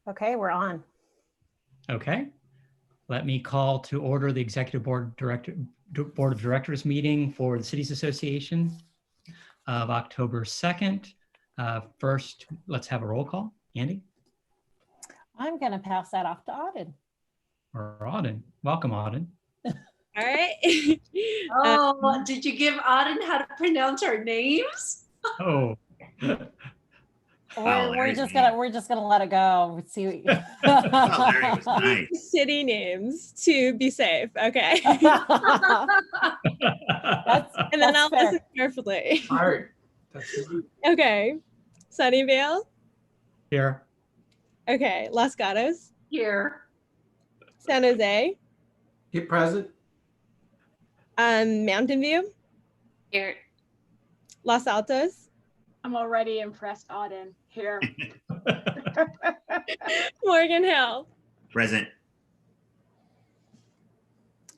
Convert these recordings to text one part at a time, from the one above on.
Okay, we're on. Okay. Let me call to order the Executive Board of Directors meeting for the Cities Association of October 2nd. First, let's have a roll call. Andy? I'm going to pass that off to Auden. Or Auden. Welcome, Auden. All right. Oh, did you give Auden how to pronounce our names? Oh. We're just gonna let it go. See. Larry was nice. City names to be safe. Okay. That's And then I'll fair. listen carefully. All right. Okay. Sunnyvale. Here. Okay. Los Gatos. Here. San Jose. Here present. Mountain View. Here. Los Altos. I'm already impressed, Auden. Here. Morgan Hill. Present.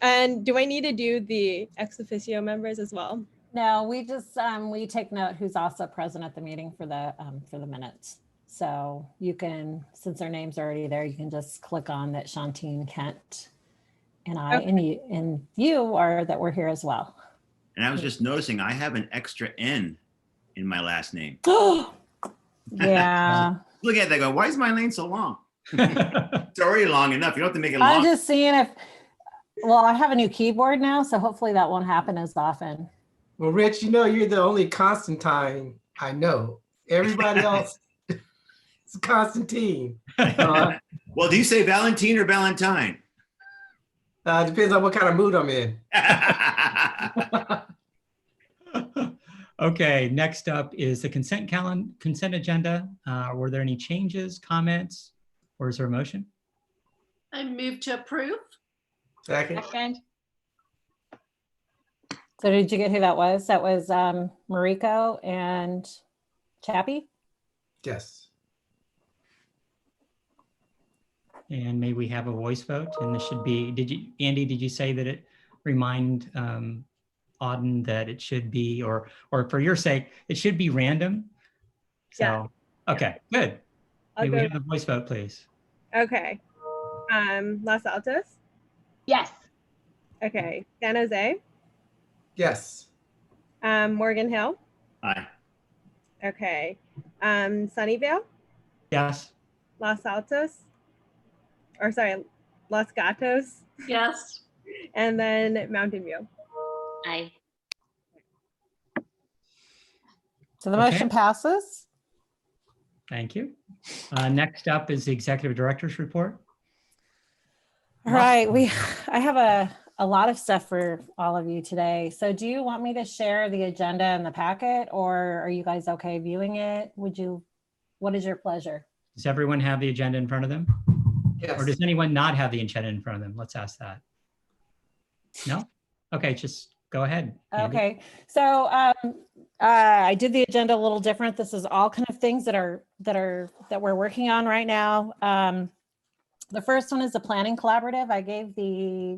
And do I need to do the ex officio members as well? No, we just we take note who's also present at the meeting for the minutes. So you can, since their names are already there, you can just click on that Shantine, Kent, and I, Okay. and you are that we're here as well. And I was just noticing I have an extra N in my last name. Yeah. Look at that, go, why is my name so long? It's already long enough. You don't have to make it long. I'm just seeing if, well, I have a new keyboard now, so hopefully that won't happen as often. Well, Rich, you know, you're the only Constantine I know. Everybody else is Constantine. Well, do you say Valentine or Valentine? Depends on what kind of mood I'm in. Okay, next up is the consent agenda. Were there any changes, comments, or is there a motion? I move to approve. Second. Second. So did you get who that was? That was Mariko and Chappie? Yes. And may we have a voice vote? And this should be, Andy, did you say that it remind Auden that it should be, or for your sake, it should be random? So, Yeah. Okay, good. I'll May we go. have a voice vote, please? Okay. Los Altos. Yes. Okay. San Jose. Yes. Morgan Hill. Aye. Okay. Sunnyvale. Yes. Los Altos. Or sorry, Los Gatos. Yes. And then Mountain View. Aye. So the Okay. motion passes. Thank you. Next up is the Executive Director's Report. All right, I have a lot of stuff for all of you today. So do you want me to share the agenda in the packet, or are you guys okay viewing it? What is your pleasure? Does everyone have the agenda in front of them? Yes. Or does anyone not have the agenda in front of them? Let's ask that. No? Okay, just go ahead. Andy. Okay, so I did the agenda a little different. This is all kind of things that we're working on right now. The first one is the planning collaborative.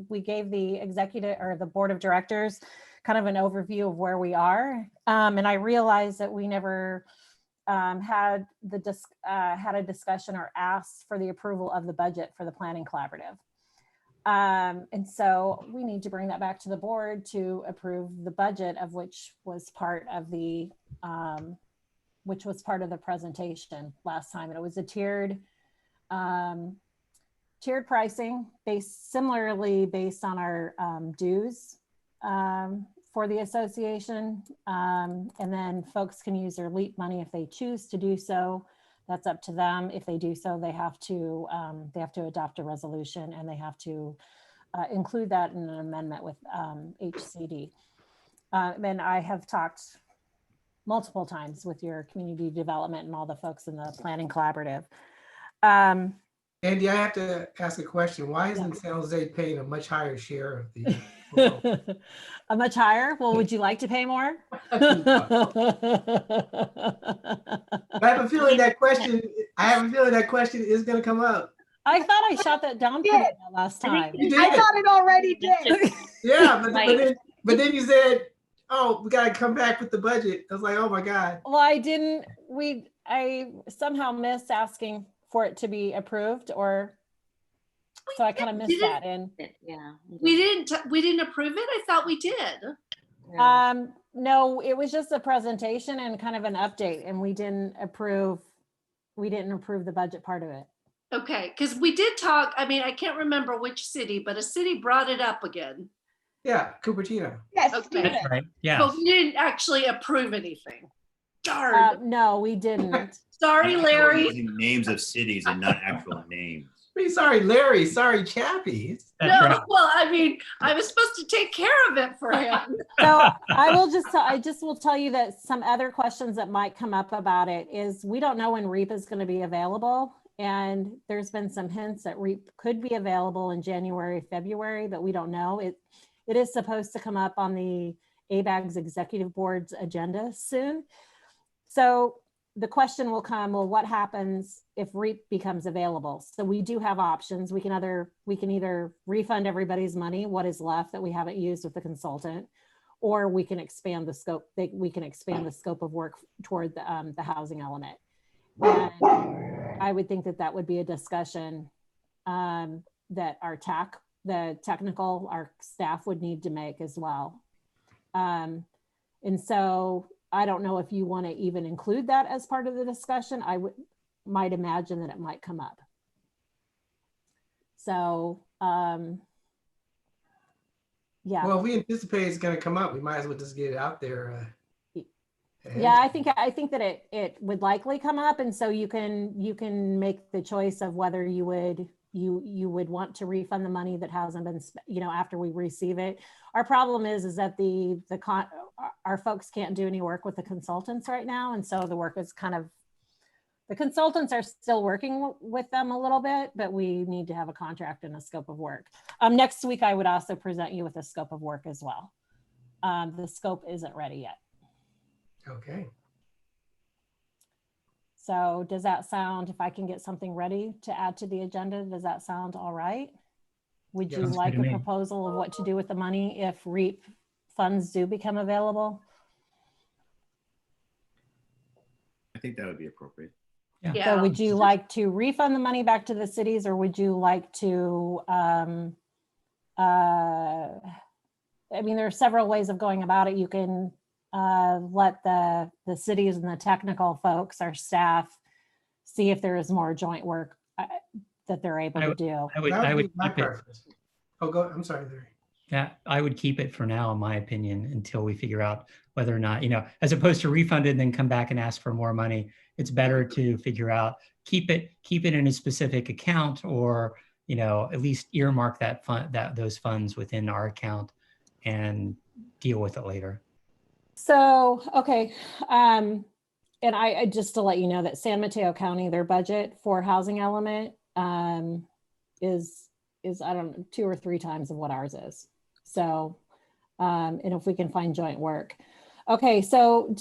We gave the executive or the board of directors kind of an overview of where we are. And I realized that we never had a discussion or asked for the approval of the budget for the planning collaborative. And so we need to bring that back to the board to approve the budget, of which was part of the presentation last time. And it was a tiered pricing similarly based on our dues for the association. And then folks can use their LEAP money if they choose to do so. That's up to them. If they do so, they have to adopt a resolution, and they have to include that in an amendment with HCD. And I have talked multiple times with your community development and all the folks in the planning collaborative. Andy, I have to ask a question. Why isn't San Jose paying a much higher share of the? A much higher? Well, would you like to pay more? I have a feeling that question is going to come up. I thought I shot that down pretty well last time. You did. I thought it already did. Yeah, but then you said, "Oh, we got to come back with the budget." I was like, "Oh my God." Well, I somehow missed asking for it to be approved, or? So I kind of missed didn't- that. And Yeah. We didn't approve it? I thought we did. no, it was just a presentation and kind of an update, and we didn't approve the budget part of it. Okay, because we did talk, I mean, I can't remember which city, but a city brought it up again. Yeah, Cupertino. Yes, Okay. Steven. That's right. Yes. But we didn't actually approve anything. Darn. No, we didn't. Sorry, Larry. Using names of cities and not actual names. Sorry, Larry. Sorry, Chappie. That's No, right. well, I mean, I was supposed to take care of it for him. So I just will tell you that some other questions that might come up about it is we don't know when REAP is going to be available. And there's been some hints that REAP could be available in January, February, but we don't know. It is supposed to come up on the ABAG's executive board's agenda soon. So the question will come, well, what happens if REAP becomes available? So we do have options. We can either refund everybody's money, what is left that we haven't used with the consultant, or we can expand the scope. We can expand the scope of work toward the housing element. And I would think that would be a discussion that our staff would need to make as well. And so I don't know if you want to even include that as part of the discussion. Might imagine that it might come up. So, yeah. Well, if we anticipate it's going to come up, we might as well just get it out there. Yeah, I think that it would likely come up, and so you can make the choice of whether you would want to refund the money that hasn't been, after we receive it. Our problem is that our folks can't do any work with the consultants right now, and so the work is the consultants are still working with them a little bit, but we need to have a contract and a scope of work. Next week, I would also present you with a scope of work as well. The scope isn't ready yet. Okay. So does that sound, if I can get something ready to add to the agenda, does that sound all right? Would you Sounds like good a to me. proposal of what to do with the money if REAP funds do become available? I think that would be appropriate. So Yeah. would you like to refund the money back to the cities, or would you like to, I mean, there are several ways of going about it. You can let the cities and the technical folks, our staff, see if there is more joint work that they're able to do. I would That be my keep it. preference. Oh, go. I'm sorry, Larry. Yeah, I would keep it for now, in my opinion, until we figure out whether or not, as opposed to refund it and then come back and ask for more money. It's better to figure out, keep it in a specific account, or, at least earmark those funds within our account and deal with it later. So, okay. And I just to let you know that San Mateo County, their budget for housing element is I don't know, 2 or 3 times of what ours is. So, and if we can find joint work. Okay, so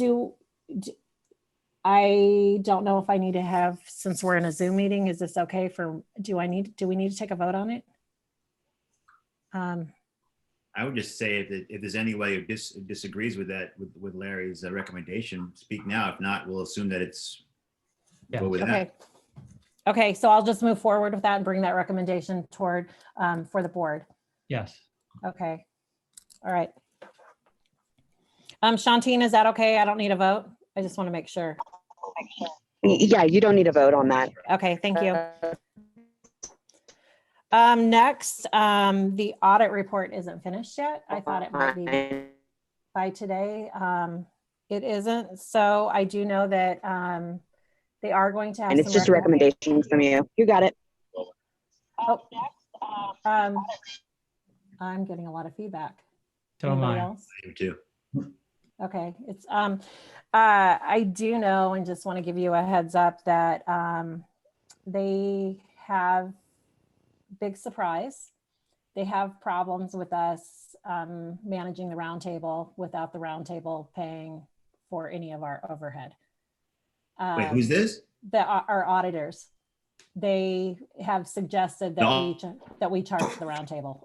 I don't know if I need to have, since we're in a Zoom meeting, is this okay do we need to take a vote on it? I would just say if there's any way who disagrees with that, with Larry's recommendation, speak now. If not, we'll assume that it's go with that. Okay. Okay, so I'll just move forward with that and bring that recommendation toward, for the board. Yes. Okay, all right. Shantine, is that okay? I don't need a vote. I just want to make sure. Yeah, you don't need a vote on that. Okay, thank you. Next, the audit report isn't finished yet. I thought it might be by today. It isn't. So I do know that they are going to have. And it's some just a recommendation from you. You got it. Oh, I'm getting a lot of feedback. So am Anybody I. else? You too. Okay, it's I do know, and just want to give you a heads up that they have big surprise. They have problems with us managing the roundtable without the roundtable paying for any of our overhead. Wait, who's this? Our auditors. They have suggested that No. we charge the roundtable.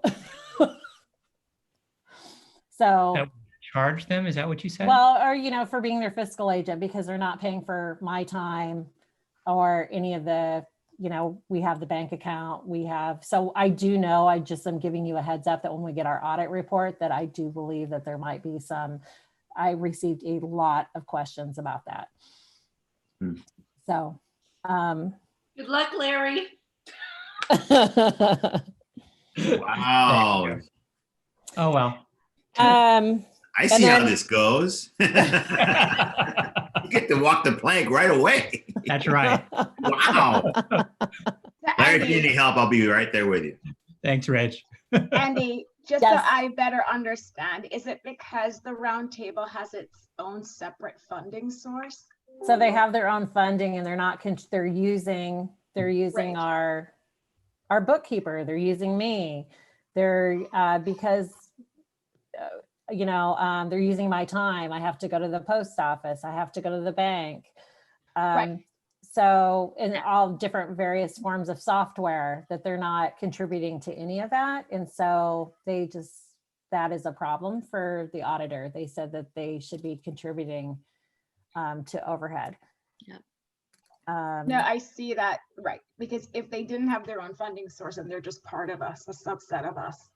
So. That charge them? Is that what you said? Well, or, for being their fiscal agent, because they're not paying for my time or any of the we have the bank account, so I do know, I just am giving you a heads up that when we get our audit report, that I do believe that there might be I received a lot of questions about that. Hmm. So, Good luck, Larry. Wow. Oh, well. I see how then- this goes. You get to walk the plank right away. That's right. Wow. So Larry, if you need Andy, any help, I'll be right there with you. Thanks, Reg. Andy, just Yes. so I better understand, is it because the roundtable has its own separate funding source? So they have their own funding and they're not, they're using Right. our bookkeeper, they're using me. They're, because, they're using my time. I have to go to the post office. I have to go to the bank. Right. So in all different various forms of software that they're not contributing to any of that. And so that is a problem for the auditor. They said that they should be contributing to overhead. Yep. No, I see that, right, because if they didn't have their own funding source and they're just part of us, a subset of us,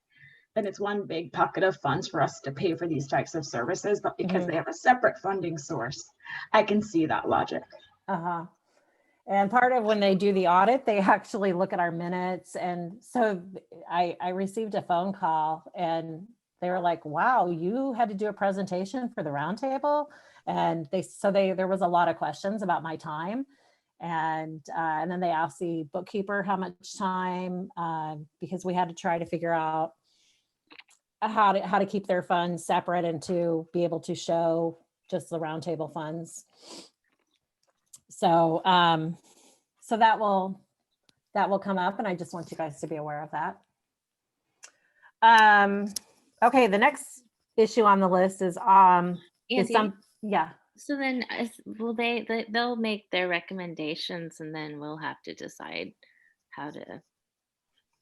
then it's one big bucket of funds for us to pay for these types of services, but because Mhm. they have a separate funding source, I can see that logic. Uh-huh. And part of when they do the audit, they actually look at our minutes. And so I received a phone call and they were like, wow, you had to do a presentation for the roundtable. And there was a lot of questions about my time. And then they asked the bookkeeper how much time, because we had to try to figure out how to keep their funds separate and to be able to show just the roundtable funds. So, so that will come up, and I just want you guys to be aware of that. Okay, the next issue on the list is Andy, yeah. so then will they'll make their recommendations and then we'll have to decide how to.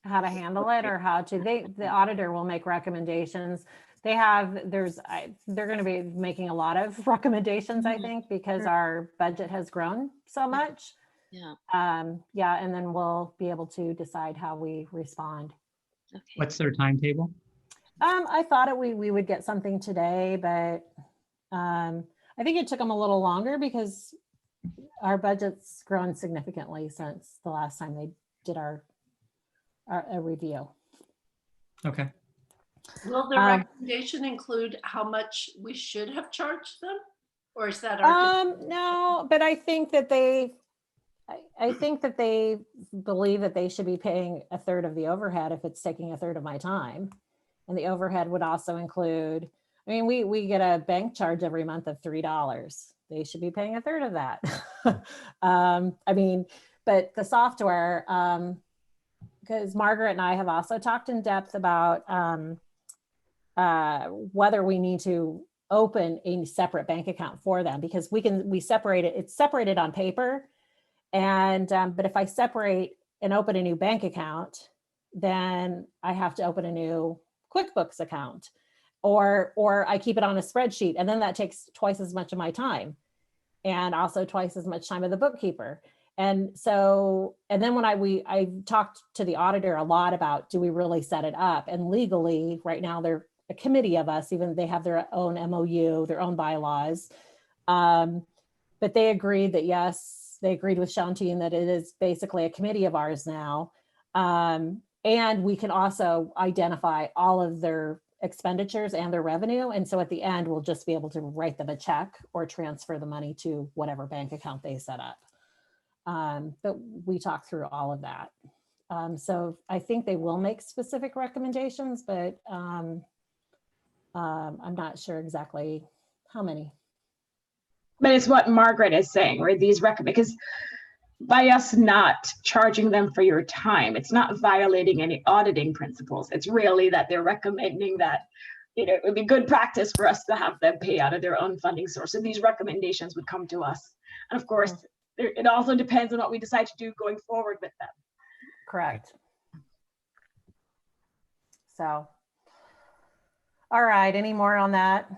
How to handle it or the auditor will make recommendations. They're going to be making a lot of recommendations, I think, because our budget has grown so much. Yeah. Yeah, and then we'll be able to decide how we respond. Okay. What's their timetable? I thought we would get something today, but I think it took them a little longer because our budget's grown significantly since the last time they did a review. Okay. Will the recommendation include how much we should have charged them? Or is that our? No, but I think that I think that they believe that they should be paying a third of the overhead if it's taking a third of my time. And the overhead would also include, I mean, we get a bank charge every month of $3. They should be paying a third of that. I mean, but the software, because Margaret and I have also talked in depth about whether we need to open a separate bank account for them, because we separate it. It's separated on paper. And, but if I separate and open a new bank account, then I have to open a new QuickBooks account or I keep it on a spreadsheet. And then that takes twice as much of my time and also twice as much time of the bookkeeper. And so, and then when I talked to the auditor a lot about, do we really set it up? And legally right now they're a committee of us, even they have their own MOU, their own bylaws. But they agreed that, yes, they agreed with Shantine that it is basically a committee of ours now. And we can also identify all of their expenditures and their revenue. And so at the end, we'll just be able to write them a check or transfer the money to whatever bank account they set up. But we talked through all of that. So I think they will make specific recommendations, but I'm not sure exactly how many. But it's what Margaret is saying, right? because by us not charging them for your time, it's not violating any auditing principles. It's really that they're recommending that, it would be good practice for us to have them pay out of their own funding source. And these recommendations would come to us. And of course, it also depends on what we decide to do going forward with them. Correct. So, all right, any more on that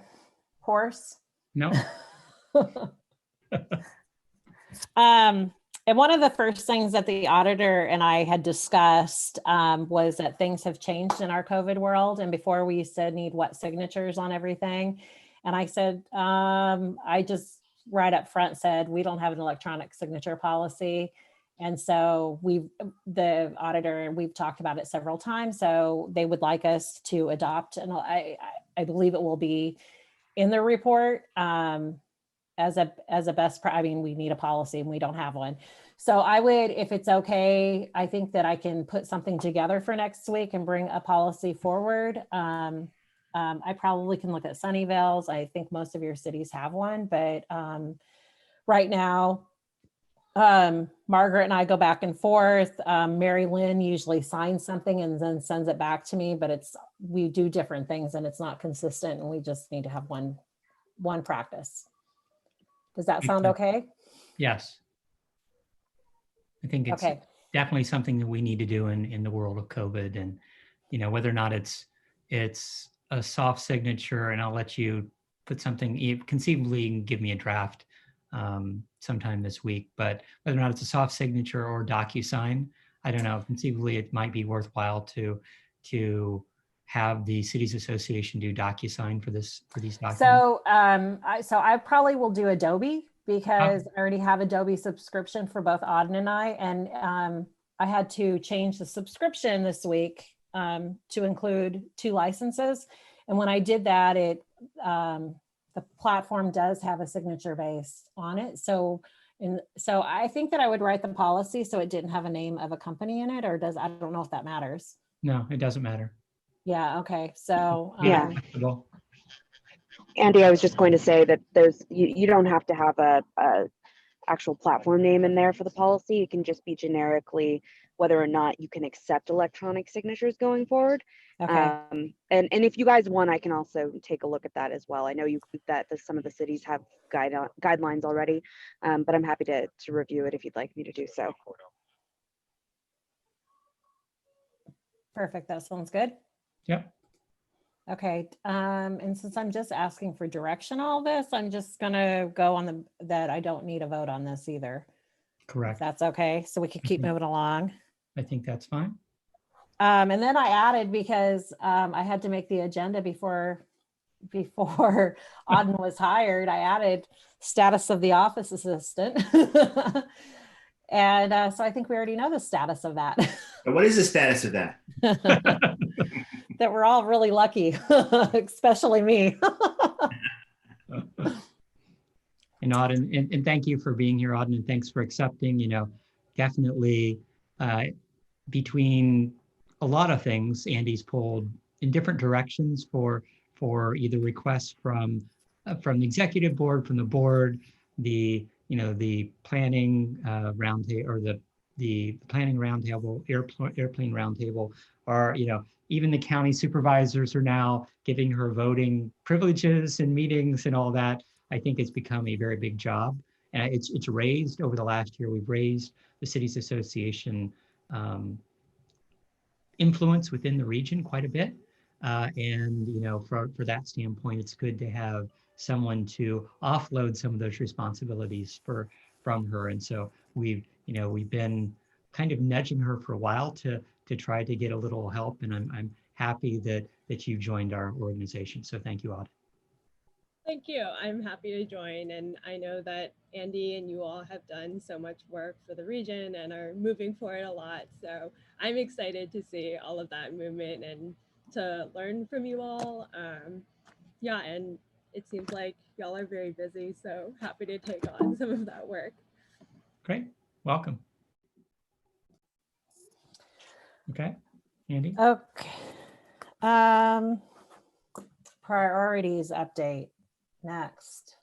horse? No. And one of the first things that the auditor and I had discussed was that things have changed in our COVID world. And before we used to need wet signatures on everything. And I said, I just right up front said, we don't have an electronic signature policy. And so the auditor, we've talked about it several times. So they would like us to adopt, and I believe it will be in the report as a best, I mean, we need a policy and we don't have one. So I would, if it's okay, I think that I can put something together for next week and bring a policy forward. I probably can look at Sunnyvale's. I think most of your cities have one, but right now, Margaret and I go back and forth. Mary Lynn usually signs something and then sends it back to me, but we do different things and it's not consistent, and we just need to have one practice. Does that sound okay? Yes. I think it's Okay. definitely something that we need to do in the world of COVID, and whether or not it's a soft signature, and I'll let you put something, conceivably you can give me a draft sometime this week, but whether or not it's a soft signature or DocuSign, I don't know. Conceivably, it might be worthwhile to have the Cities Association do DocuSign for these documents. So, I probably will do Adobe because I already have Adobe subscription for both Auden and I, and I had to change the subscription this week to include 2 licenses. And when I did that, the platform does have a signature base on it. So I think that I would write the policy so it didn't have a name of a company in it, or I don't know if that matters. No, it doesn't matter. Yeah, okay, so. Yeah. Flexible. Andy, I was just going to say that you don't have to have a actual platform name in there for the policy. It can just be generically whether or not you can accept electronic signatures going forward. Okay. And if you guys want, I can also take a look at that as well. I know some of the cities have guidelines already, but I'm happy to review it if you'd like me to do so. Perfect, that sounds good. Yep. Okay, and since I'm just asking for direction on all this, I'm just gonna go on that I don't need a vote on this either. If Correct. that's okay, so we can keep moving along. I think that's fine. And then I added, because I had to make the agenda before Auden was hired, I added status of the office assistant. And so I think we already know the status of that. But what is the status of that? That we're all really lucky, especially me. And Auden, and thank you for being here, Auden, and thanks for accepting. Definitely between a lot of things, Andy's pulled in different directions for either requests from the executive board, from the board, the planning roundtable, or the planning roundtable, airplane roundtable, or even the county supervisors are now giving her voting privileges and meetings and all that. I think it's become a very big job. And it's raised over the last year. We've raised the Cities Association influence within the region quite a bit. And for that standpoint, it's good to have someone to offload some of those responsibilities from her. And so we've been kind of nudging her for a while to try to get a little help. And I'm happy that you joined our organization. So thank you, Auden. Thank you. I'm happy to join. And I know that Andy and you all have done so much work for the region and are moving forward a lot. So I'm excited to see all of that movement and to learn from you all. Yeah, and it seems like y'all are very busy. So happy to take on some of that work. Great. Welcome. Okay. Andy? Okay. Priorities update next.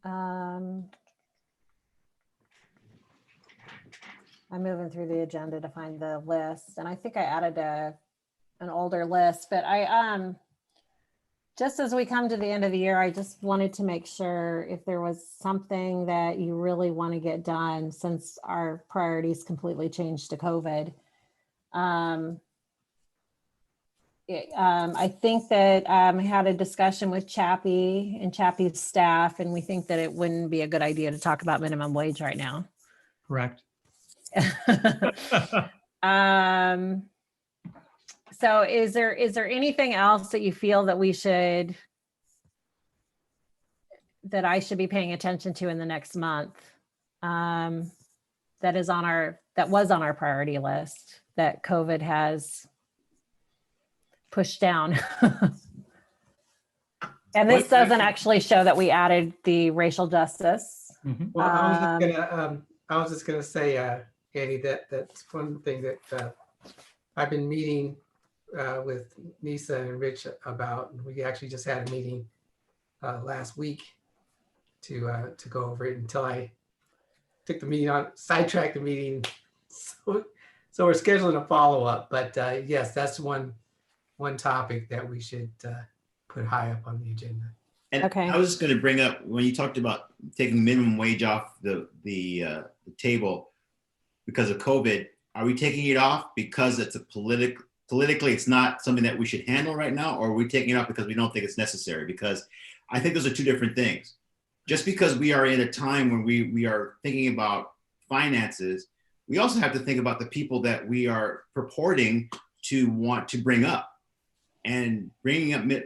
I'm moving through the agenda to find the list, and I think I added an older list, but just as we come to the end of the year, I just wanted to make sure if there was something that you really want to get done since our priorities completely changed to COVID. I think that I had a discussion with Chappie and Chappie's staff, and we think that it wouldn't be a good idea to talk about minimum wage right now. correct? So is there anything else that you feel that that I should be paying attention to in the next month? That was on our priority list that COVID has pushed down. And this doesn't actually show that we added the racial justice. Mhm. Well, I was just gonna say, Andy, that's one thing that I've been meeting with Nisa and Rich about. We actually just had a meeting last week to go over it until I took the meeting on, sidetracked the meeting. So we're scheduling a follow-up, but yes, that's one topic that we should put high up on the agenda. And Okay. I was just going to bring up when you talked about taking minimum wage off the table because of COVID. Are we taking it off because it's politically it's not something that we should handle right now, or are we taking it off because we don't think it's necessary? Because I think those are two different things. Just because we are in a time when we are thinking about finances, we also have to think about the people that we are purporting to want to bring up. And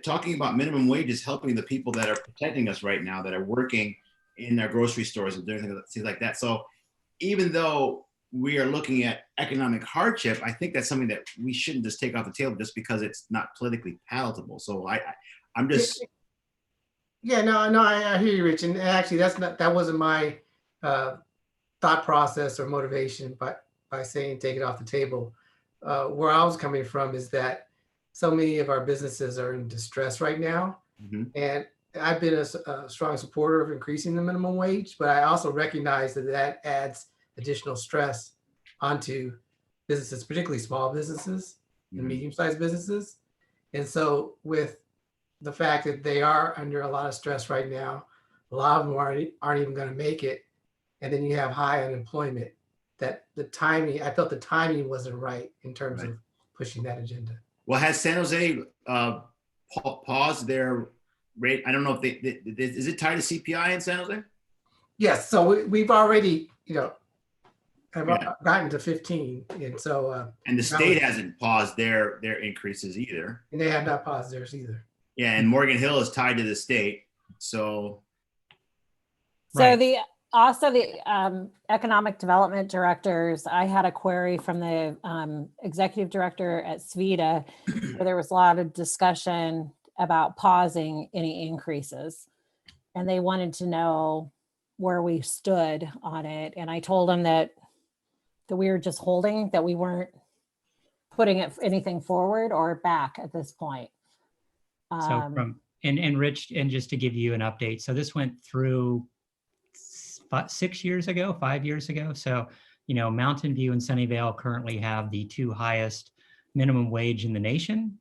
talking about minimum wages, helping the people that are protecting us right now, that are working in our grocery stores and doing things like that. So even though we are looking at economic hardship, I think that's something that we shouldn't just take off the table just because it's not politically palatable. So I'm just. Yeah, no, I hear you, Rich. And actually, that wasn't my thought process or motivation by saying take it off the table. Where I was coming from is that so many of our businesses are in distress right now. Mm-hmm. And I've been a strong supporter of increasing the minimum wage, but I also recognize that adds additional stress onto businesses, particularly small businesses and medium-sized businesses. And so with the fact that they are under a lot of stress right now, a lot of them aren't even going to make it. And then you have high unemployment. That the timing, I felt the timing wasn't right in terms of pushing that agenda. Well, has San Jose paused their rate? I don't know if is it tied to CPI in San Jose? Yes. So we've already, have gotten to 15. And so. And the state hasn't paused their increases either. And they have not paused theirs either. Yeah. And Morgan Hill is tied to the state. So. So also the economic development directors, I had a query from the executive director at SVITA where there was a lot of discussion about pausing any increases. And they wanted to know where we stood on it. And I told them that we were just holding, that we weren't putting anything forward or back at this point. So and Rich, and just to give you an update, so this went through 5 years ago. So, Mountain View and Sunnyvale currently have the 2 highest minimum wage in the nation.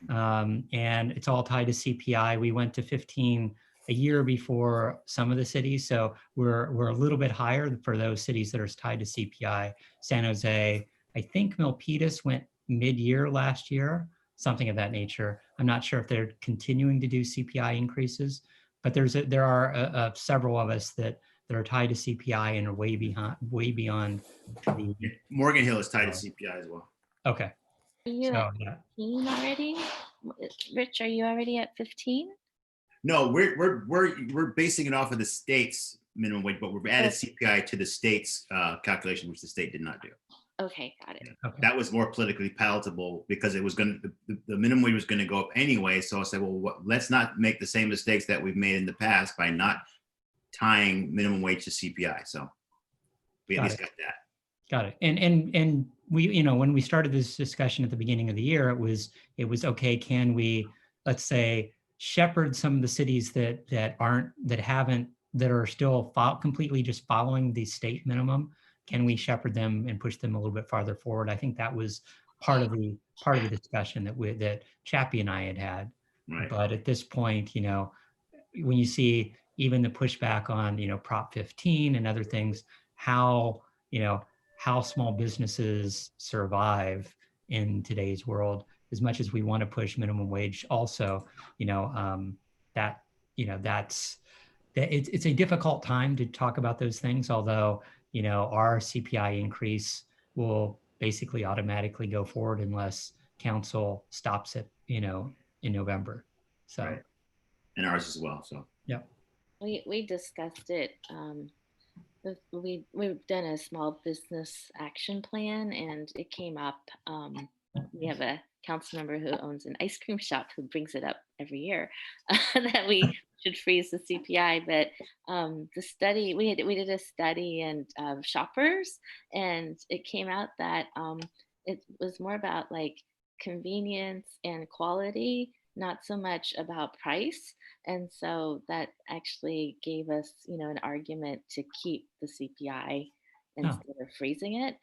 And it's all tied to CPI. We went to 15 a year before some of the cities. So we're a little bit higher for those cities that are tied to CPI. San Jose, I think Milpitas went mid-year last year, something of that nature. I'm not sure if they're continuing to do CPI increases, but there are several of us that are tied to CPI and are way beyond the. Morgan Hill is tied to CPI as well. Okay. Are you So, at 15 already? Rich, are you already at 15? No, we're basing it off of the state's minimum wage, but we've added CPI to the state's calculation, which the state did not do. Okay, got it. Okay. That was more politically palatable because it was the minimum wage was going to go up anyway. So I said, well, let's not make the same mistakes that we've made in the past by not tying minimum wage to CPI. So we at least got that. Got it. And we, when we started this discussion at the beginning of the year, it was okay. Can we, let's say, shepherd some of the cities that are still completely just following the state minimum? Can we shepherd them and push them a little bit farther forward? I think that was part of the discussion that Chappie and I had. Right. But at this point, when you see even the pushback on, Prop 15 and other things, how small businesses survive in today's world, as much as we want to push minimum wage also, it's a difficult time to talk about those things, although our CPI increase will basically automatically go forward unless council stops it, in November. So, Right. And ours as well. So We discussed it. We've done a small business action plan, and it came up. We have a council member who owns an ice cream shop who brings it up every year that we should freeze the CPI. But the study we did a study and shoppers, and it came out that it was more about like convenience and quality, not so much about price. And so that actually gave us, an argument to keep the CPI instead of freezing it.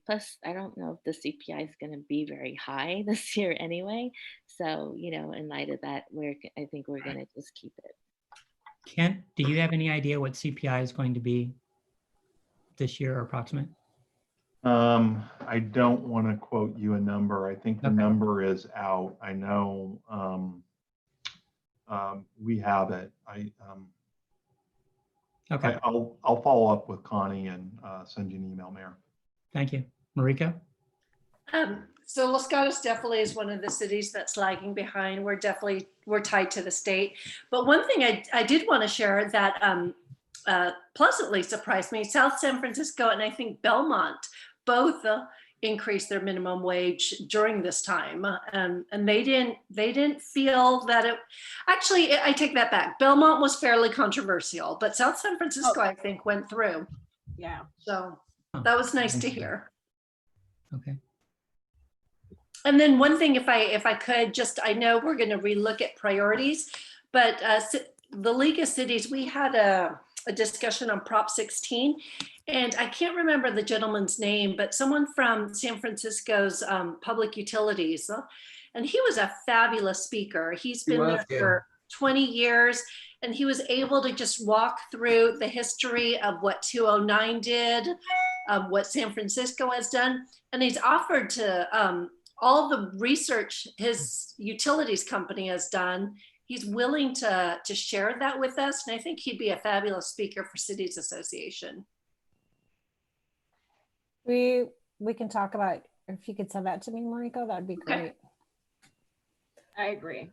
Plus, I don't know if the CPI is going to be very high this year anyway. So, in light of that, I think we're going to just keep it. Kent, do you have any idea what CPI is going to be this year or approximate? I don't want to quote you a number. I think the Okay. number is out. I know we have it. Okay, I'll follow up with Connie and send you an email, Mayor. thank you. Marika? So Los Gatos definitely is one of the cities that's lagging behind. We're tied to the state. But one thing I did want to share that pleasantly surprised me, South San Francisco and I think Belmont both increased their minimum wage during this time. And they didn't feel that it, actually, I take that back. Belmont was fairly controversial, but South San Francisco, I think, went through. Yeah. So that was nice to hear. Okay. And then one thing, if I could, I know we're going to relook at priorities, but the League of Cities, we had a discussion on Prop 16, and I can't remember the gentleman's name, but someone from San Francisco's public utilities, and he was a fabulous speaker. He's been there for 20 years, and he was able to just walk through the history of what 209 did, what San Francisco has done, and he's offered to all the research his utilities company has done. He's willing to share that with us. And I think he'd be a fabulous speaker for Cities Association. We can talk about, if you could send that to me, Mariko, that'd be great. Okay. I agree.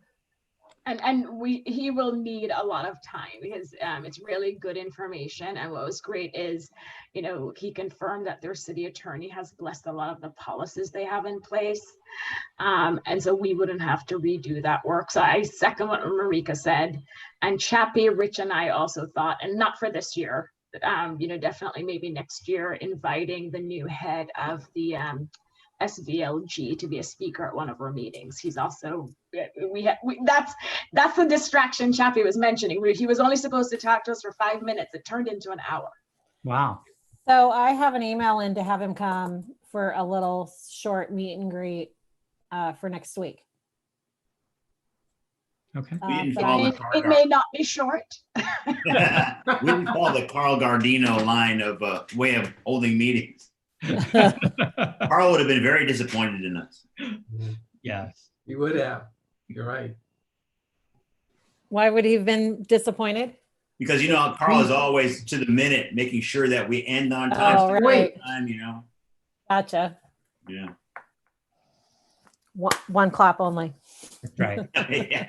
And he will need a lot of time because it's really good information. And what was great is, he confirmed that their city attorney has blessed a lot of the policies they have in place. And so we wouldn't have to redo that work. So I second what Marika said. And Chappie, Rich, and I also thought, and not for this year, definitely maybe next year, inviting the new head of the SVLG to be a speaker at one of our meetings. He's also, that's the distraction Chappie was mentioning. He was only supposed to talk to us for 5 minutes. It turned into an hour. Wow. So I have an email in to have him come for a little short meet and greet for next week. Okay. we didn't but follow I- the Carl It may not be short. we didn't follow the Carl Gardino line of way of holding meetings. Carl would have been very disappointed in us. Yes. You would have. You're right. Why would he have been disappointed? Because Carl is always to the minute, making sure that we end on time. Oh, start right. on time, Gotcha. Yeah. One clap only. Right. Yeah.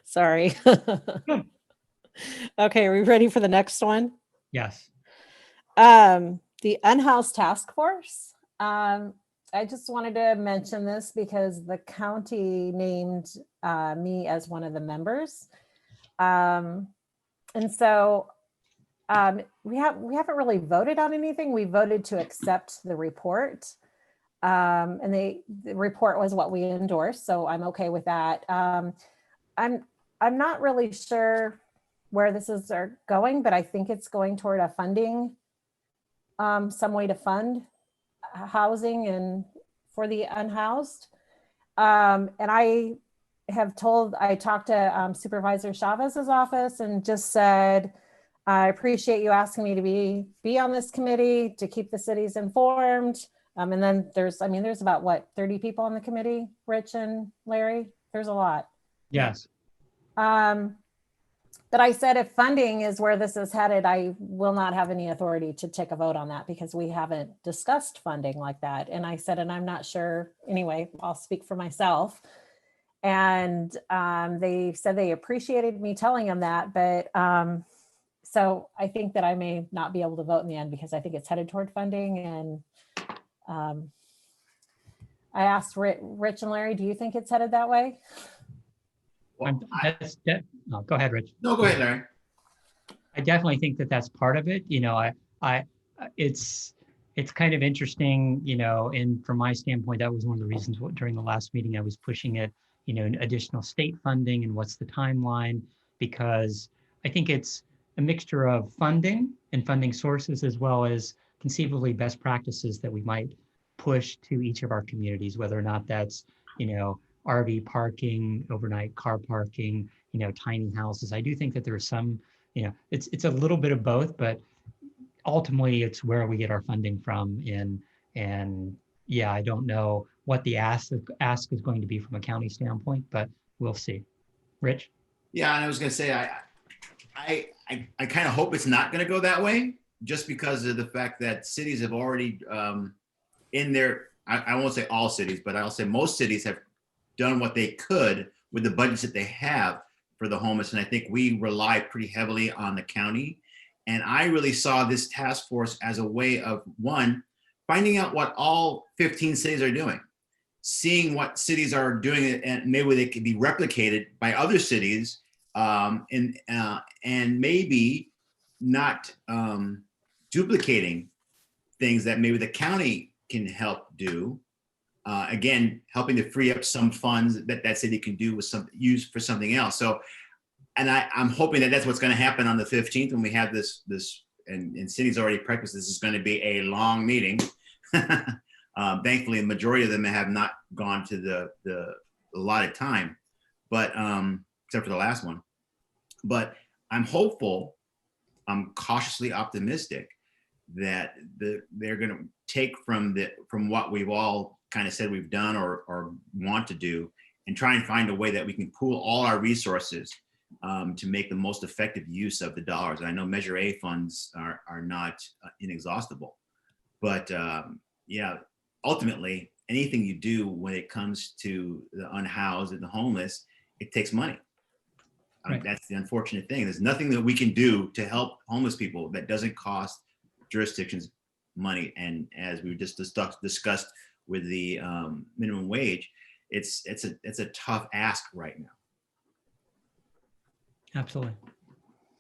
Sorry. Okay, are we ready for the next one? Yes. The Unhoused Task Force. I just wanted to mention this because the county named me as one of the members. And so we haven't really voted on anything. We voted to accept the report. And the report was what we endorsed, so I'm okay with that. I'm not really sure where this is going, but I think it's going toward a funding, some way to fund housing and for the unhoused. And I talked to Supervisor Chavez's office and just said, I appreciate you asking me to be on this committee to keep the cities informed. And then there's about 30 people on the committee, Rich and Larry. There's a lot. Yes. But I said, if funding is where this is headed, I will not have any authority to take a vote on that because we haven't discussed funding like that. And I said, and I'm not sure, anyway, I'll speak for myself. And they said they appreciated me telling them that, but so I think that I may not be able to vote in the end because I think it's headed toward funding. And I asked Rich and Larry, do you think it's headed that way? Well, Oh, go ahead, Rich. no, go ahead, Larry. I definitely think that that's part of it. You know, it's kind of interesting, you know, and from my standpoint, that was one of the reasons during the last meeting I was pushing it, you know, additional state funding and what's the timeline, because I think it's a mixture of funding and funding sources, as well as conceivably best practices that we might push to each of our communities, whether or not that's, you know, RV parking, overnight car parking, you know, tiny houses. I do think that there's some, you know, it's a little bit of both, but ultimately it's where we get our funding from. And yeah, I don't know what the ask is going to be from a county standpoint, but we'll see. Rich? Yeah, and I was going to say, I kind of hope it's not going to go that way, just because of the fact that cities have already in their, I won't say all cities, but I'll say most cities have done what they could with the budgets that they have for the homeless. And I think we rely pretty heavily on the county. And I really saw this task force as a way of, one, finding out what all 15 cities are doing, seeing what cities are doing, and maybe they could be replicated by other cities, and maybe not duplicating things that maybe the county can help do. Again, helping to free up some funds that city can do with use for something else. So, and I'm hoping that that's what's going to happen on the 15th when we have this, and cities already practiced, this is going to be a long meeting. Thankfully, the majority of them have not gone to the allotted time, but except for the last one. But I'm hopeful, I'm cautiously optimistic that they're going to take from what we've all kind of said we've done or want to do, and try and find a way that we can pool all our resources to make the most effective use of the dollars. And I know Measure A funds are not inexhaustible, but yeah, ultimately, anything you do when it comes to the unhoused and the homeless, it takes money. Right. That's the unfortunate thing. There's nothing that we can do to help homeless people that doesn't cost jurisdictions money. And as we just discussed with the minimum wage, it's a tough ask right now. Absolutely.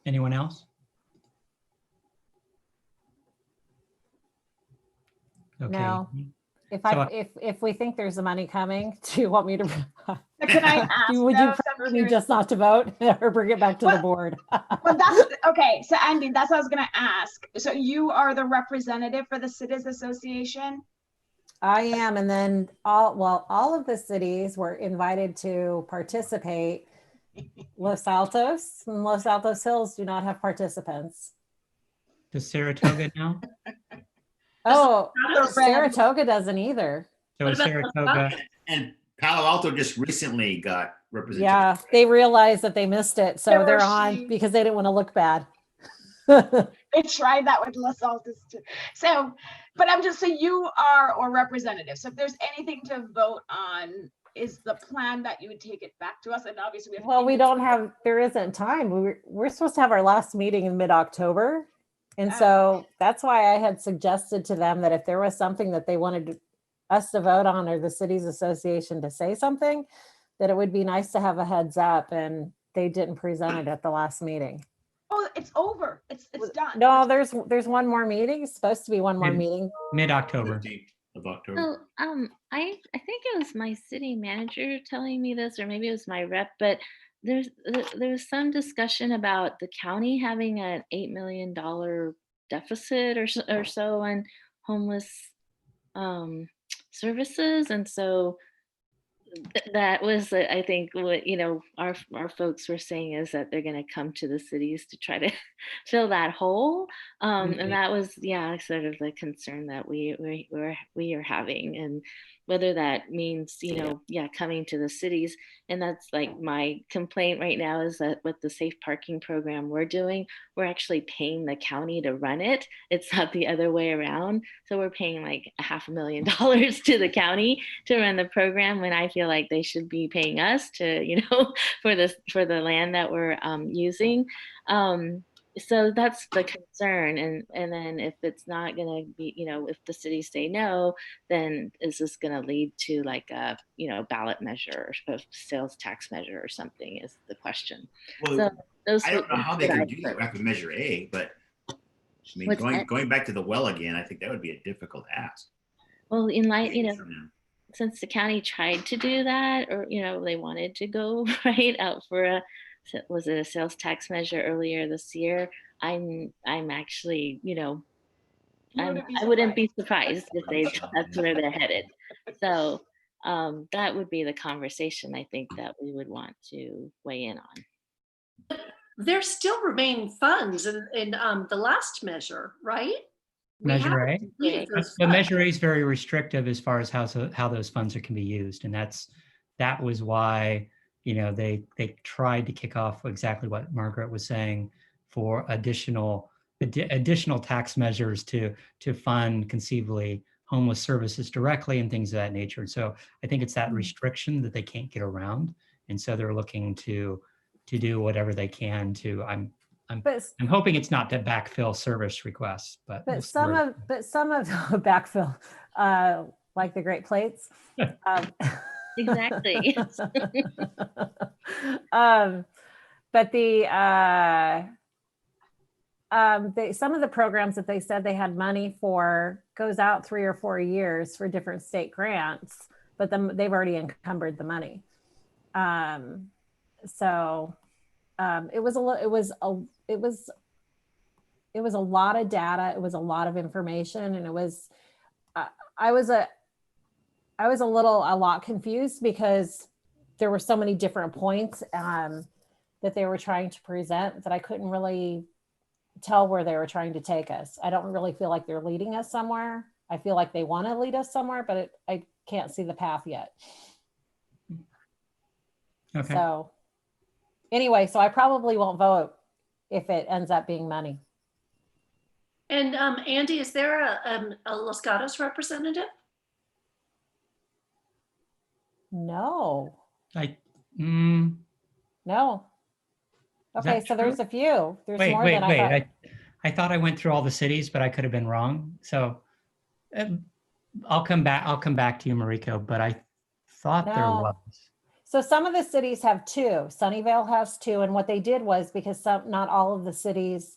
Anyone else? Okay. No. If So, if we think there's the money coming, do you want me to? Can I ask? Would though, you so I'm prefer me curious- just not to vote or bring it back to the Well- board? Well, that's okay. So Andy, that's what I was gonna ask. So you are the representative for the Cities Association? I am, and then all of the cities were invited to participate. Los Altos and Los Altos Hills do not have participants. does Saratoga now? Oh, Another red. Saratoga doesn't either. So is Saratoga, And Palo Alto just recently got represented. Yeah, they realized that they missed it, so They they're were on ashamed. because they didn't want to look bad. They tried that with Los Altos too. So, but I'm just saying you are or representative. So if there's anything to vote on, is the plan that you would take it back to us? And obviously we have. Well, we don't have, there isn't time. We're supposed to have our last meeting in mid-October. And Oh. so that's why I had suggested to them that if there was something that they wanted us to vote on, or the cities association to say something, that it would be nice to have a heads up, and they didn't present it at the last meeting. Oh, it's over. It's done. No, there's one more meeting. It's supposed to be one more Mid- meeting. mid-October. 15th of October. So, I think it was my city manager telling me this, or maybe it was my rep, but there was some discussion about the county having an $8 million deficit or so on homeless services, and so that was, I think, what our folks were saying is that they're going to come to the cities to try to fill that hole, and that was sort of the concern that we are having, and whether that means, yeah, coming to the cities. And that's like my complaint right now is that with the safe parking program we're doing, we're actually paying the county to run it. It's not the other way around. So we're paying like $500,000 to the county to run the program, when I feel like they should be paying us to, for the land that we're using. So that's the concern. And then if it's not going to be, if the cities say no, then is this going to lead to like a, ballot measure or a sales tax measure or something, is the question. Well, So those I don't know how they what can I do that heard. after Measure A, but I mean, What's that? going back to the well again, I think that would be a difficult ask. Well, in light, Years from now. since the county tried to do that, or they wanted to go right out for a, was it a sales tax measure earlier this year? I'm actually, I wouldn't be surprised if that's where they're headed. So that would be the conversation I think that we would want to weigh in on. There still remain funds in the last measure, right? We Measure haven't A? depleted those But funds. Measure A is very restrictive as far as how those funds can be used. And that was why, they tried to kick off exactly what Margaret was saying, for additional tax measures to fund conceivably homeless services directly and things of that nature. So I think it's that restriction that they can't get around. And so they're looking to do whatever they can to, I'm hoping it's not to backfill service requests, but we'll see some where- of backfill, like the Great Plates. Exactly. But some of the programs that they said they had money for goes out 3 or 4 years for different state grants, but then they've already encumbered the money. So it was a lot of data. It was a lot of information, and it was I was a lot confused because there were so many different points that they were trying to present that I couldn't really tell where they were trying to take us. I don't really feel like they're leading us somewhere. I feel like they want to lead us somewhere, but I can't see the path yet. Okay. So anyway, so I probably won't vote if it ends up being money. And Andy, is there a Los Gatos representative? No. No. Is Okay, that so there's true? a few. There's Wait, more wait, than I wait. thought. I thought I went through all the cities, but I could have been wrong. So I'll come back to you, Mariko, but I thought there No. was. So some of the cities have 2. Sunnyvale has 2, and what they did was, because not all of the cities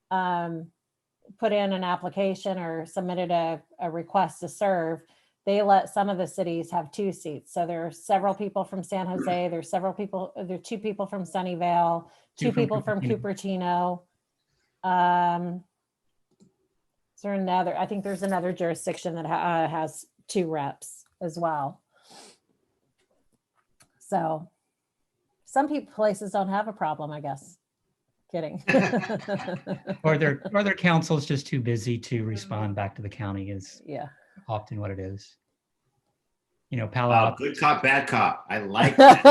put in an application or submitted a request to serve, they let some of the cities have 2 seats. So there are several people from San Jose. There are 2 people from Sunnyvale, 2 people from Cupertino. Is there another? I think there's another jurisdiction that has 2 reps as well. So some places don't have a problem, I guess. Kidding. Or their council's just too busy to respond back to the county is Yeah. often what it is. Palo Wow, Alto. good cop, bad cop. I like that.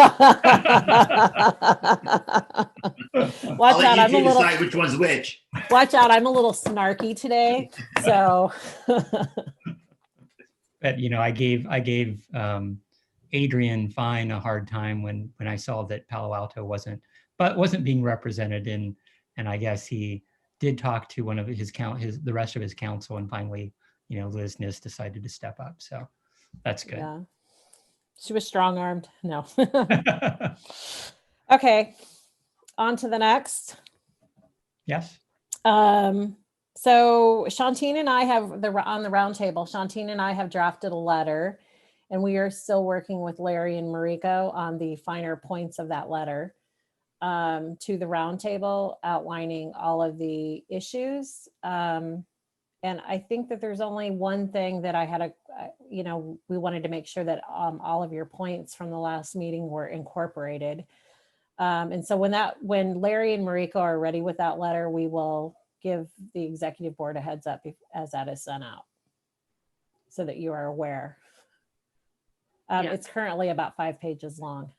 Watch I'll out, let I'm you a two little decide which one's which. watch out, I'm a little snarky today. So But I gave Adrian Fine a hard time when I saw that Palo Alto wasn't being represented, and I guess he did talk to one of the rest of his council, and finally, Liz Nis decided to step up. So that's good. yeah. She was strong-armed. No. Okay. On to the next. Yes. So Shantine and I have on the round table, Shantine and I have drafted a letter, and we are still working with Larry and Mariko on the finer points of that letter to the round table, outlining all of the issues. And I think that there's only one thing that I had we wanted to make sure that all of your points from the last meeting were incorporated. And so when Larry and Mariko are ready with that letter, we will give the executive board a heads up as that is sent out, so that you are aware. Yeah. It's currently about 5 pages long.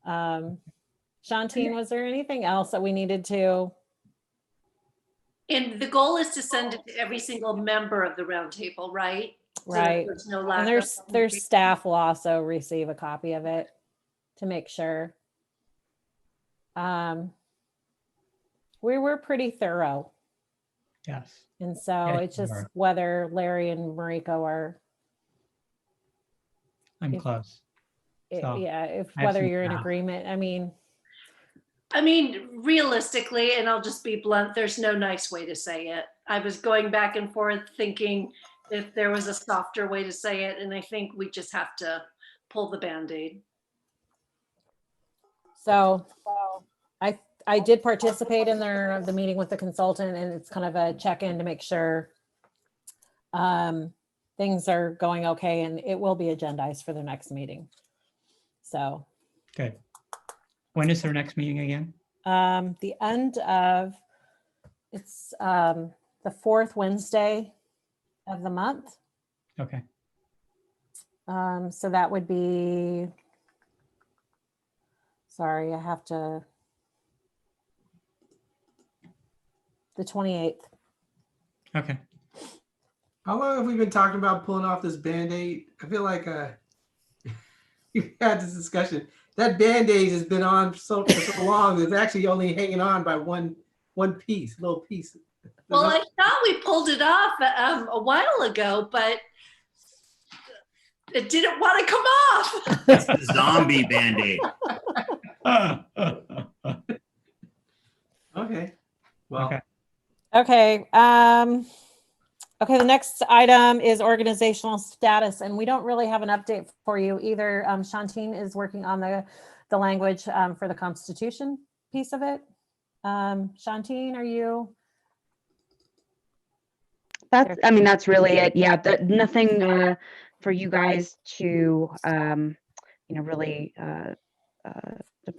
Shantine, was there anything else that we needed to? And the goal is to send it to every single member of the roundtable, right? So that Right. there's no lack And of there's staff will also receive a copy of it to make sure. We were pretty thorough. Yes. And so Yes, it's you just are. whether Larry and Mariko are, I'm If- close. So, yeah, if I have whether some you're in draft. agreement. I mean, realistically, and I'll just be blunt, there's no nice way to say it. I was going back and forth thinking if there was a softer way to say it, and I think we just have to pull the Band-Aid. so I did participate in the meeting with the consultant, and it's kind of a check-in to make sure things are going okay, and it will be agendized for the next meeting. So Good. When is their next meeting again? the end of, it's the 4th Wednesday of the month. Okay. So that would be, sorry, I have to, the 28th. Okay. How long have we been talking about pulling off this Band-Aid? I feel like we've had this discussion. That Band-Aid has been on for so long, it's actually only hanging on by one piece, little piece. Well, I thought we pulled it off a while ago, but it didn't want to come off. It's the zombie Band-Aid. Okay, well, Okay. Okay. Okay, the next item is organizational status, and we don't really have an update for you either. Shantine is working on the language for the Constitution piece of it. Shantine, are you? That's, I mean, that's really it. Yeah, nothing for you guys to, really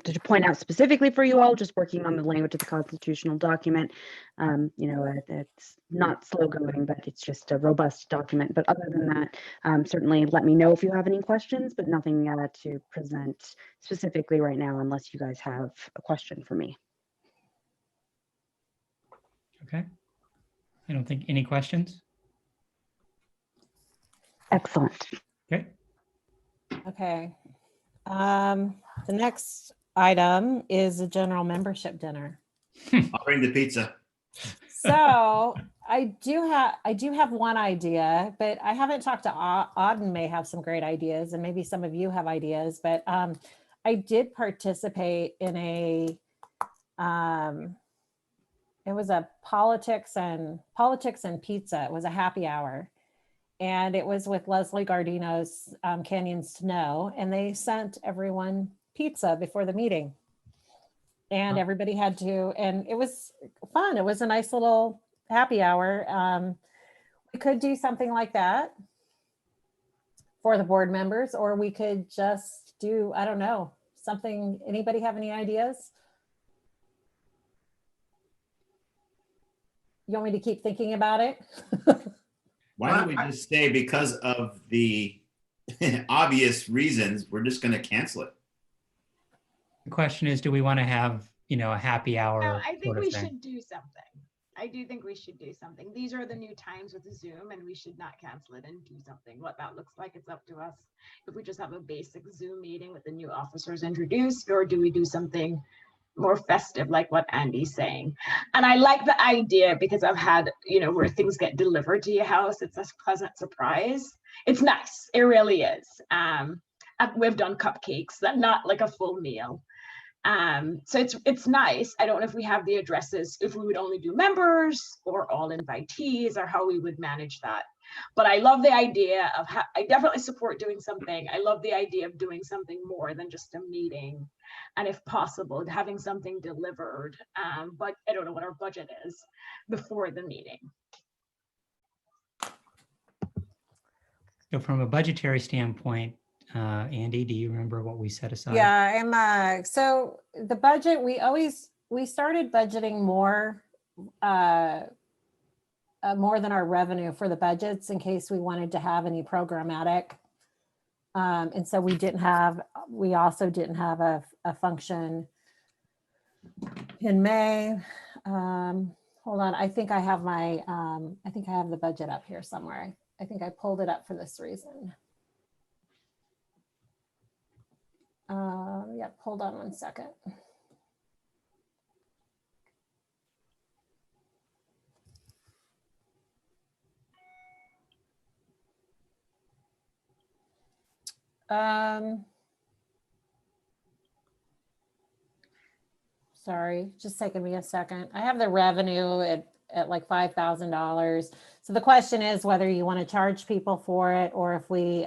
to point out specifically for you all, just working on the language of the constitutional document. It's not slow going, but it's just a robust document. But other than that, certainly let me know if you have any questions, but nothing to present specifically right now, unless you guys have a question for me. Okay. I don't think any questions. Excellent. Okay. Okay. The next item is a general membership dinner. I'll bring the pizza. So I do have one idea, but I haven't talked to Auden. May have some great ideas, and maybe some of you have ideas. But I did participate in it was a politics and pizza. It was a happy hour, and it was with Leslie Gardino's Canyons to Know, and they sent everyone pizza before the meeting. And everybody had to, and it was fun. It was a nice little happy hour. We could do something like that for the board members, or we could just do, I don't know, something. Anybody have any ideas? You want me to keep thinking about it? Why don't we just say, because of the obvious reasons, we're just going to cancel it? The question is, do we want to have, a happy hour? No, I think sort of we thing? should do something. I do think we should do something. These are the new times with Zoom, and we should not cancel it and do something. What that looks like, it's up to us. If we just have a basic Zoom meeting with the new officers introduced, or do we do something more festive, like what Andy's saying? And I like the idea because I've had, where things get delivered to your house. It's a pleasant surprise. It's nice. It really is. We've done cupcakes, that not like a full meal. So it's nice. I don't know if we have the addresses, if we would only do members or all invitees, or how we would manage that. But I love the idea of I definitely support doing something. I love the idea of doing something more than just a meeting, and if possible, having something delivered. But I don't know what our budget is before the meeting. So from a budgetary standpoint, Andy, do you remember what we set aside? Yeah, so the budget, we started budgeting more more than our revenue for the budgets in case we wanted to have any programmatic. And so we also didn't have a function in May. Hold on, I think I have the budget up here somewhere. I think I pulled it up for this reason. Yep, hold on one second. Sorry, just taking me a second. I have the revenue at like $5,000. So the question is whether you want to charge people for it or if we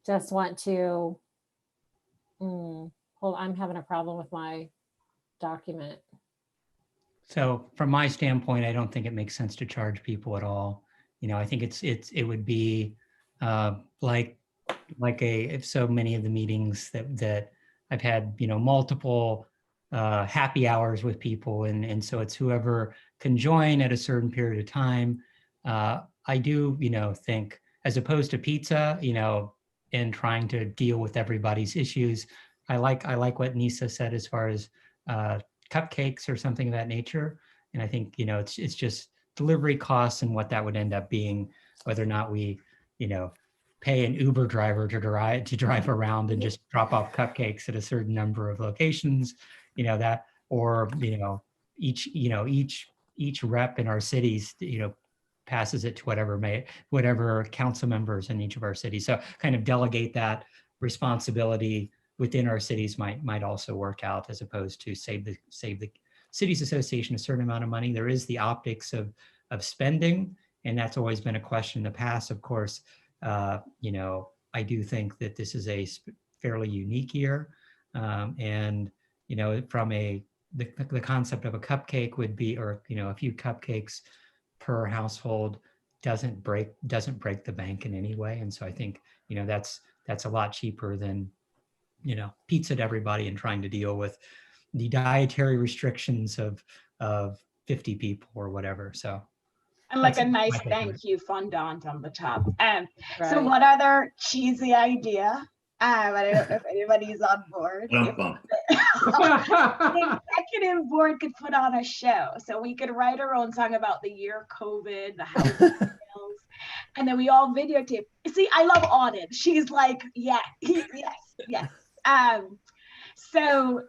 just want to, hold on, I'm having a problem with my document. So from my standpoint, I don't think it makes sense to charge people at all. You know, I think it would be like if so many of the meetings that I've had, you know, multiple happy hours with people. And so it's whoever can join at a certain period of time. I do, you know, think as opposed to pizza, you know, and trying to deal with everybody's issues. I like what Nisa said as far as cupcakes or something of that nature. And I think, you know, it's just delivery costs and what that would end up being, whether or not we, you know, pay an Uber driver to drive around and just drop off cupcakes at a certain number of locations, you know, that, or, you know, each rep in our cities, you know, passes it to whatever council members in each of our cities. So kind of delegate that responsibility within our cities might also work out, as opposed to save the cities association a certain amount of money. There is the optics of spending, and that's always been a question in the past. Of course, you know, I do think that this is a fairly unique year, and you know, from the concept of a cupcake would be, or you know, a few cupcakes per household doesn't break the bank in any way. And so I think, you know, that's a lot cheaper than, you know, pizza to everybody and trying to deal with the dietary restrictions of 50 people or whatever. So. And like a nice thank you fondant on the top. So one other cheesy idea, but I don't know if anybody's on board. The executive board could put on a show. So we could write our own song about the year COVID, the house bills, and then we all videotape. See, I love Auden. She's like, yeah, yes. So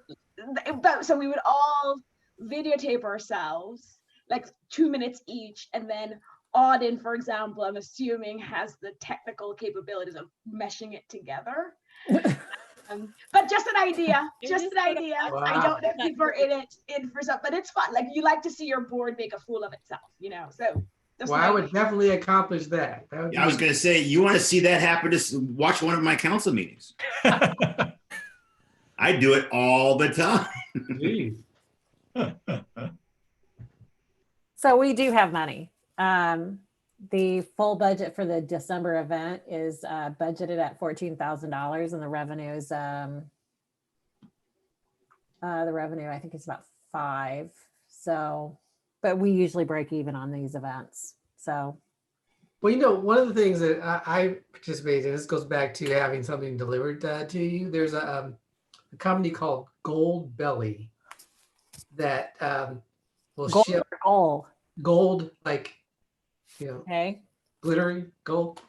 we would all videotape ourselves, like 2 minutes each, and then Auden, for example, I'm assuming has the technical capabilities of meshing it together. But just an idea, Wow. I don't know if people are in for something, but it's fun. Like, you like to see your board make a fool of itself, you know, so. Well, I would definitely accomplish that. Yeah, I was going to say, you want to see that happen, just watch one of my council meetings. I do it all the time. So we do have money. The full budget for the December event is budgeted at $14,000, and the revenue is I think it's about 5. So, but we usually break even on these events. So, well, you know, one of the things that I participate in, this goes back to having something delivered to you. There's a company called Gold Belly that will ship gold, like, you know, okay, glittery gold,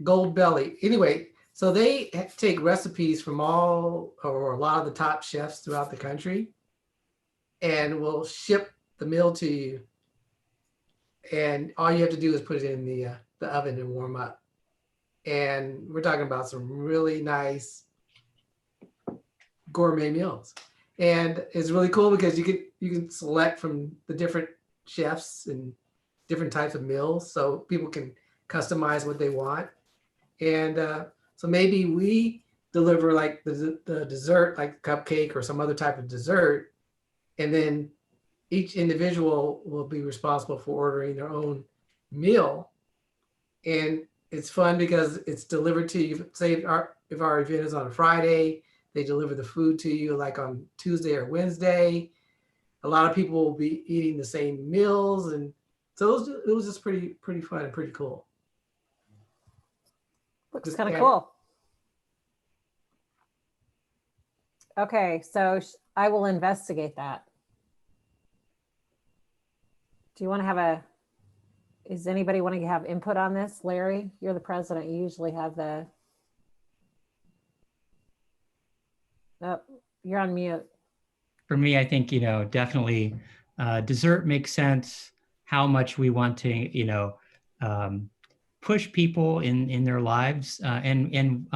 Gold Belly. Anyway, so they take recipes from all or a lot of the top chefs throughout the country, and will ship the meal to you. And all you have to do is put it in the oven and warm up. And we're talking about some really nice gourmet meals. And it's really cool because you can select from the different chefs and different types of meals, so people can customize what they want. And so maybe we deliver like the dessert, like cupcake or some other type of dessert, and then each individual will be responsible for ordering their own meal. And it's fun because it's delivered to you. Say if our event is on a Friday, they deliver the food to you like on Tuesday or Wednesday. a lot of people will be eating the same meals, and so it was just pretty fun and pretty cool. Looks Just kind of add- cool. Okay, so I will investigate that. Do you want to have is anybody want to have input on this? Larry, you're the president. You usually have the. Oh, you're on mute. For me, I think, definitely dessert makes sense. How much we want to, push people in their lives and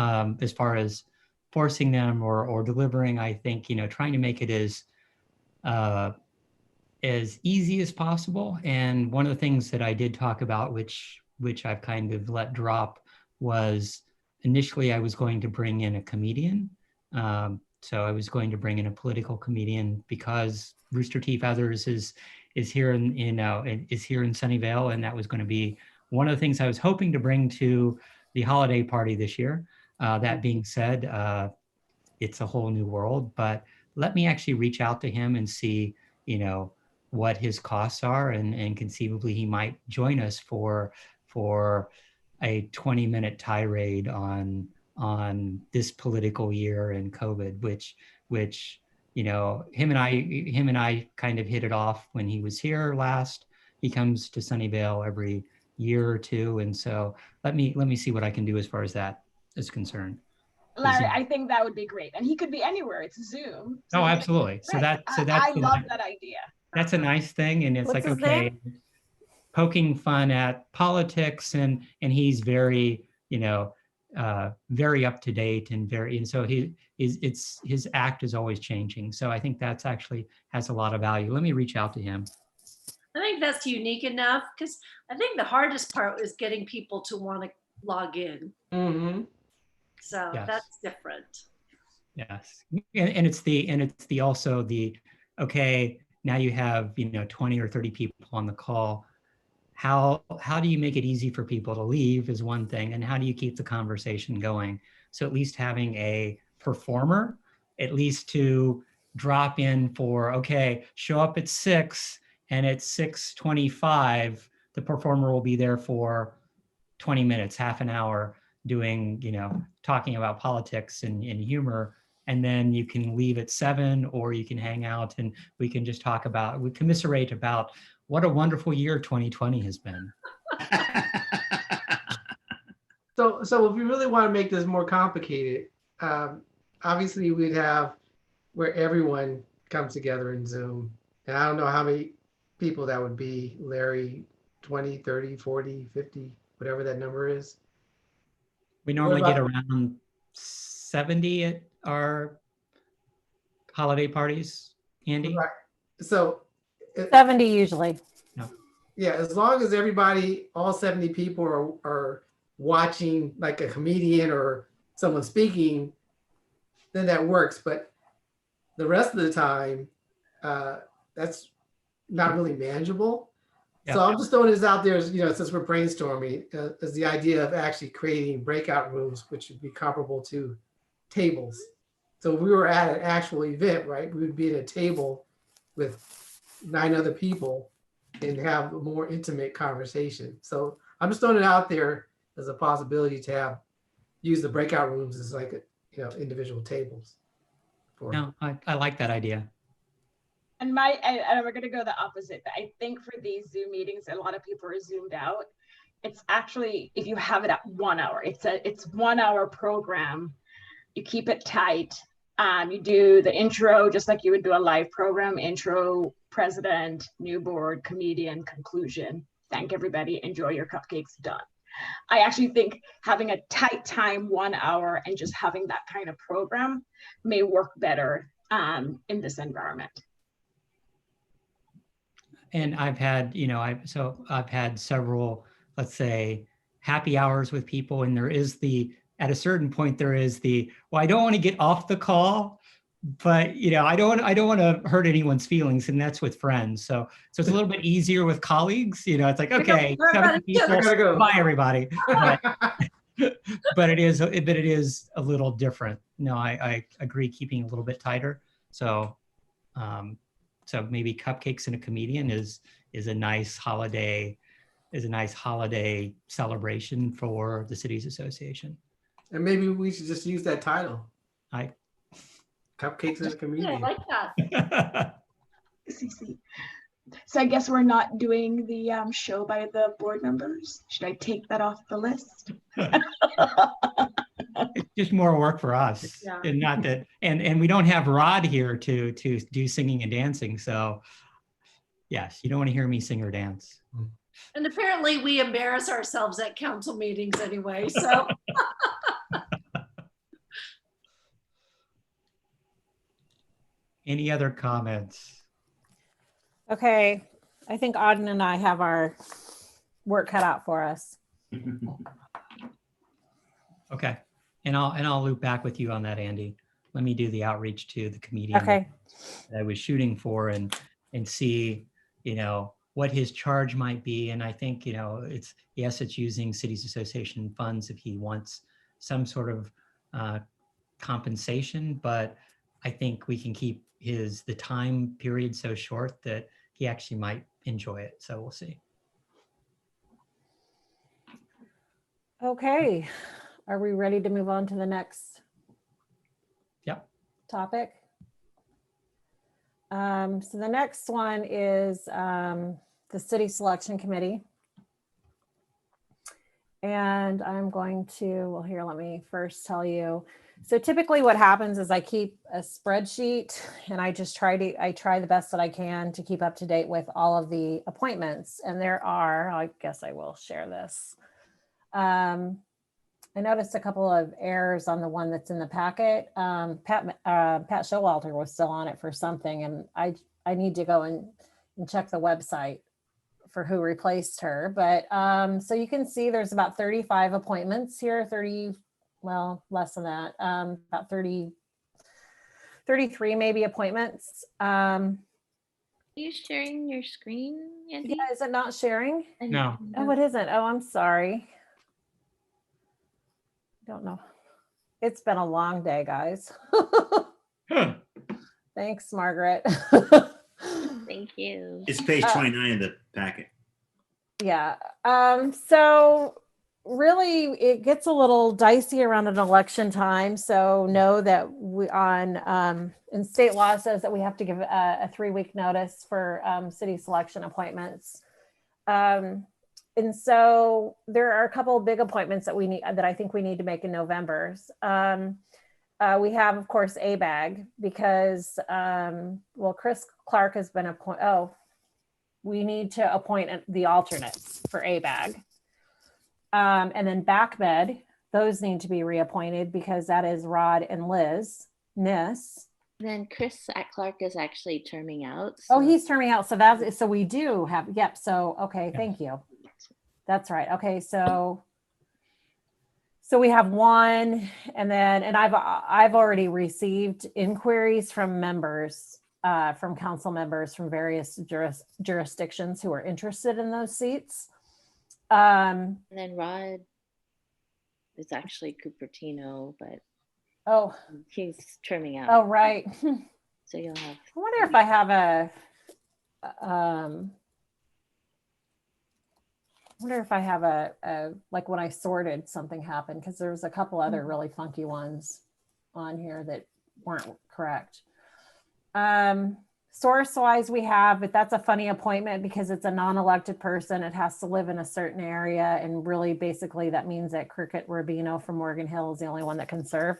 as far as forcing them or delivering, I think, trying to make it as easy as possible. And one of the things that I did talk about, which I've kind of let drop, was initially I was going to bring in a comedian. So I was going to bring in a political comedian because Rooster Teeth Feathers is here is here in Sunnyvale, and that was going to be one of the things I was hoping to bring to the holiday party this year. That being said, it's a whole new world, but let me actually reach out to him and see, what his costs are, and conceivably he might join us for a 20-minute tirade on this political year and COVID, which him and I kind of hit it off when he was here last. He comes to Sunnyvale every year or two, and so let me see what I can do as far as that is concerned. Larry, I think that would be great. And he could be anywhere. It's Zoom. So Oh, absolutely. So right. that's I love that idea. That's a nice thing, and it's What's like, his okay, name? poking fun at politics, and he's very very up to date and so his act is always changing. So I think that's actually has a lot of value. Let me reach out to him. I think that's unique enough, because I think the hardest part is getting people to want to log in. Mm-hmm. So Yes. that's different. Yes, and it's the also the, okay, now you have 20 or 30 people on the call. How do you make it easy for people to leave is one thing, and how do you keep the conversation going? So at least having a performer, at least to drop in for, okay, show up at 6, and at 6:25, the performer will be there for 20 minutes, half an hour, doing, talking about politics and humor. And then you can leave at 7, or you can hang out and we can just we commiserate about what a wonderful year 2020 has been. So if we really want to make this more complicated, obviously we'd have where everyone comes together in Zoom. And I don't know how many people that would be, Larry, 20, 30, 40, 50, whatever that number is. We normally What get about- around 70 at our holiday parties, Andy. Right. So 70 usually. yeah, as long as everybody, all 70 people are watching like a comedian or someone speaking, then that works. But the rest of the time, that's not really manageable. Yeah. So I'm just throwing this out there as, since we're brainstorming, as the idea of actually creating breakout rooms, which would be comparable to tables. So if we were at an actual event, right, we would be at a table with 9 other people and have a more intimate conversation. So I'm just throwing it out there as a possibility to use the breakout rooms as like, individual tables. No, I like that idea. And we're going to go the opposite. I think for these Zoom meetings, a lot of people are zoomed out. It's actually, if you have it at 1 hour, it's 1 hour program. You keep it tight. You do the intro, just like you would do a live program, intro, president, new board, comedian, conclusion. Thank everybody, enjoy your cupcakes, done. I actually think having a tight time, 1 hour, and just having that kind of program may work better in this environment. And I've had, I've had several, let's say, happy hours with people, and at a certain point, there is well, I don't want to get off the call, but I don't want to hurt anyone's feelings, and that's with friends. So it's a little bit easier with colleagues. It's like, okay, 70 people, gotta go. bye everybody. But it is a little different. No, I agree, keeping a little bit tighter. So So maybe cupcakes and a comedian is a nice holiday celebration for the city's association. And maybe we should just use that title. I Cupcakes and a Yeah, I comedian. like that. CC. So I guess we're not doing the show by the board members. Should I take that off the list? It's just more work for us. Yeah. And not that, and we don't have Rod here to do singing and dancing. So yes, you don't want to hear me sing or dance. And apparently we embarrass ourselves at council meetings anyway, so. Any other comments? Okay, I think Auden and I have our work cut out for us. Okay. And I'll loop back with you on that, Andy. Let me do the outreach to the comedian Okay, that I was shooting for and see, what his charge might be. And I think, it's using Cities Association funds if he wants some sort of compensation, but I think we can keep the time period so short that he actually might enjoy it. So we'll see. okay. Are we ready to move on to the next Yep. topic? So the next one is the City Selection Committee. And I'm going to, well, here, let me first tell you. So typically what happens is I keep a spreadsheet and I just try the best that I can to keep up to date with all of the appointments. And there are, I guess I will share this. I noticed a couple of errors on the one that's in the packet. Pat Showalter was still on it for something, and I need to go and check the website for who replaced her. But so you can see there's about 35 appointments here, 30, well, less than that, about 33 maybe appointments. Are you sharing your screen, Andy? Yeah, is it not sharing? No. Oh, it isn't. Oh, I'm sorry. Don't know. It's been a long day, guys. Thanks, Margaret. Thank you. It's page 29 of the packet. Yeah. So really it gets a little dicey around an election time. So know that we in state law says that we have to give a 3-week notice for city selection appointments. And so there are a couple of big appointments that I think we need to make in November. We have, of course, ABAG because, Chris Clark has been appointed. Oh, we need to appoint the alternates for ABAG. And then BACMed, those need to be reappointed because that is Rod and Liz Nis. Then Chris at Clark is actually terming out. Oh, he's terming out. So we do have, yep. So, okay, thank you. That's right. Okay, so we have one, and I've already received inquiries from members, from council members from various jurisdictions who are interested in those seats. And then Rod is actually Cupertino, but he's terming out. Oh, right. So you'll have. I wonder if I have a like when I sorted, something happened because there was a couple other really funky ones on here that weren't correct. Source wise we have, but that's a funny appointment because it's a non-elected person. It has to live in a certain area. And really basically that means that Cricket Rubino from Morgan Hill is the only one that can serve.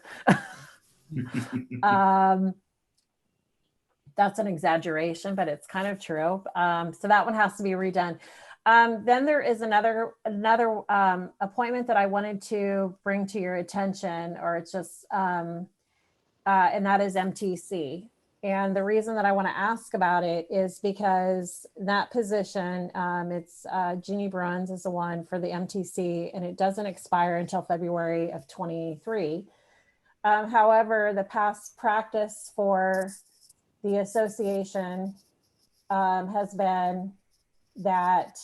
That's an exaggeration, but it's kind of true. So that one has to be redone. Then there is another appointment that I wanted to bring to your attention, or it's just, and that is MTC. And the reason that I want to ask about it is because that position, it's Jeannie Bruns is the one for the MTC, and it doesn't expire until February of 23. However, the past practice for the association has been that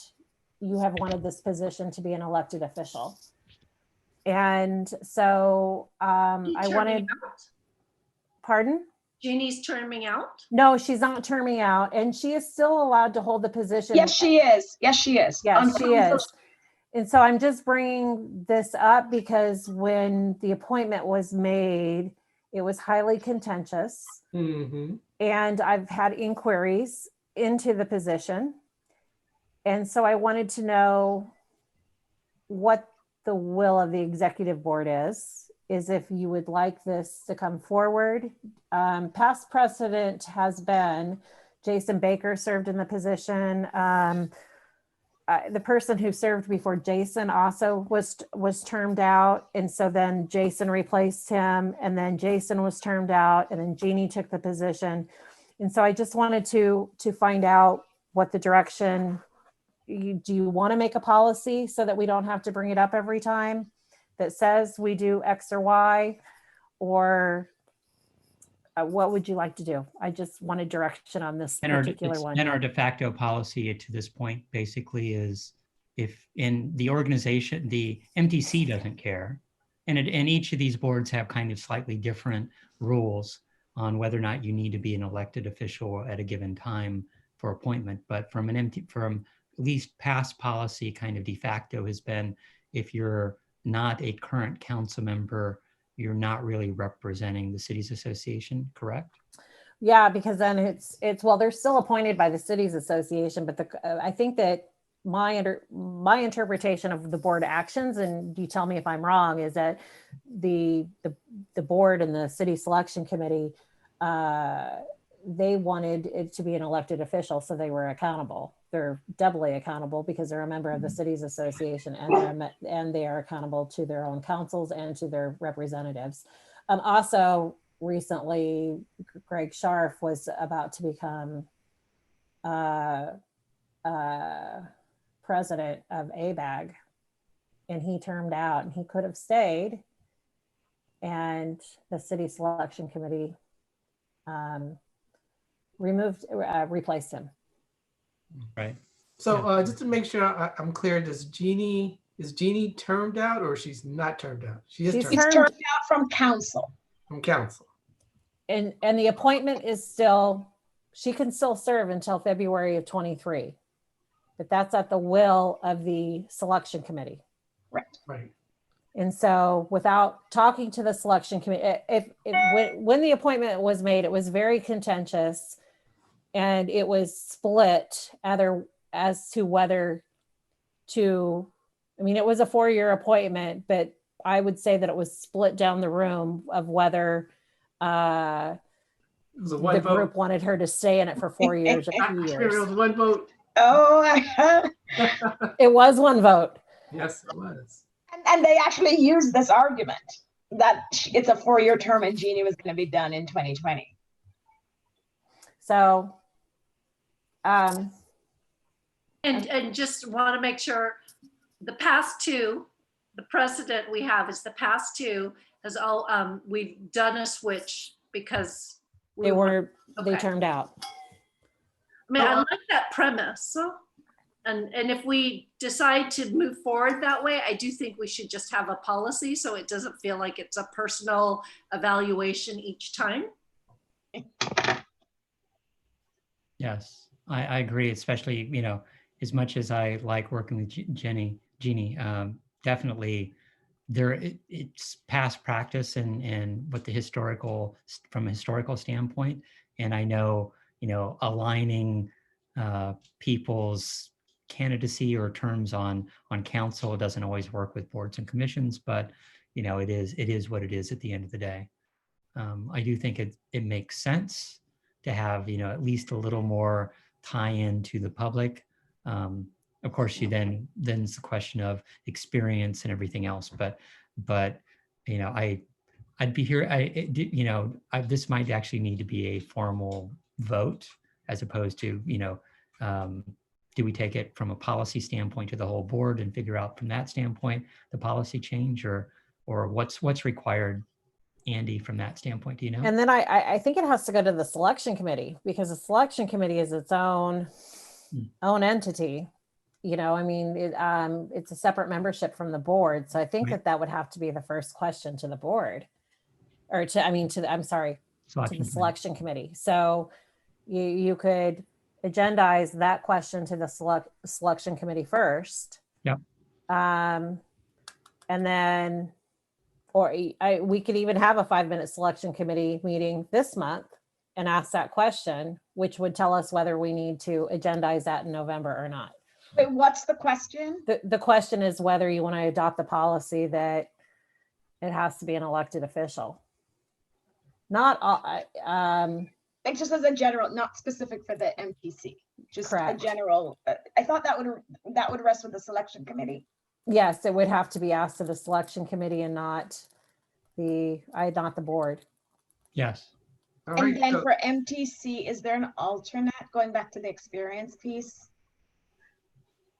you have wanted this position to be an elected official. And so I wanted, pardon? Jeannie's terming out? No, she's not terming out, and she is still allowed to hold the position. Yes, she is. Yes, she is. Yes, On she council- is. And so I'm just bringing this up because when the appointment was made, it was highly contentious. Mm-hmm. And I've had inquiries into the position. And so I wanted to know what the will of the executive board is if you would like this to come forward. Past precedent has been Jason Baker served in the position. The person who served before Jason also was termed out. And so then Jason replaced him, and then Jason was termed out, and then Jeannie took the position. And so I just wanted to find out what the direction, do you want to make a policy so that we don't have to bring it up every time that says we do X or Y, or what would you like to do? I just wanted direction on this particular one. And our de facto policy to this point basically is, if in the organization, the MTC doesn't care, and each of these boards have kind of slightly different rules on whether or not you need to be an elected official at a given time for appointment. But from at least past policy, kind of de facto has been, if you're not a current council member, you're not really representing the cities association, correct? Yeah, because then it's well, they're still appointed by the cities association, but I think that my interpretation of the board actions, and you tell me if I'm wrong, is that the board and the city selection committee, they wanted it to be an elected official, so they were accountable. They're doubly accountable because they're a member of the cities association, and they are accountable to their own councils and to their representatives. Also, recently, Greg Scharf was about to become president of ABAG, and he termed out, and he could have stayed, and the city selection committee replaced him. Right. So just to make sure I'm clear, is Jeannie termed out, or she's not termed out? She is She's termed It's out turned out from council. from council. And the appointment is still, she can still serve until February of 23, but that's at the will of the selection committee. Right. And so without talking to the selection committee, when the appointment was made, it was very contentious, and it was split as to whether to, I mean, it was a 4-year appointment, but I would say that it was split down the room of whether It was a the one vote. group wanted her to stay in it for 4 years or 2 It years. was one vote. Oh, It was one vote. Yes, it was. and they actually used this argument that it's a 4-year term and Jeannie was going to be done in 2020. So, And just want to make sure, the past two, the precedent we have is the past two has all, we've done a switch because they Okay. termed out. I mean, I like that premise. And if we decide to move forward that way, I do think we should just have a policy so it doesn't feel like it's a personal evaluation each time. Yes, I agree, especially, as much as I like working with Jeannie, definitely it's past practice and what from a historical standpoint. And I know, aligning people's candidacy or terms on council doesn't always work with boards and commissions, but it is what it is at the end of the day. I do think it makes sense to have at least a little more tie-in to the public. Of course, then it's the question of experience and everything else. But I'd be here. This might actually need to be a formal vote as opposed to do we take it from a policy standpoint to the whole board and figure out from that standpoint the policy change, or what's required, Andy, from that standpoint? Do you know? And then I think it has to go to the selection committee, because the selection committee is its own entity. I mean, it's a separate membership from the board. So I think Right. that would have to be the first question to the board, or I'm sorry, to Selection the committee. selection committee. So you could agendize that question to the selection committee first. Yep. And then, or we could even have a 5-minute selection committee meeting this month and ask that question, which would tell us whether we need to agendize that in November or not. Wait, what's the question? The question is whether you want to adopt the policy that it has to be an elected official. Not, Like just as a general, not specific for the MPC, just a Correct. general. I thought that would rest with the selection committee. yes, it would have to be asked to the selection committee and not the board. Yes. All And right, then so- for MTC, is there an alternate, going back to the experience piece?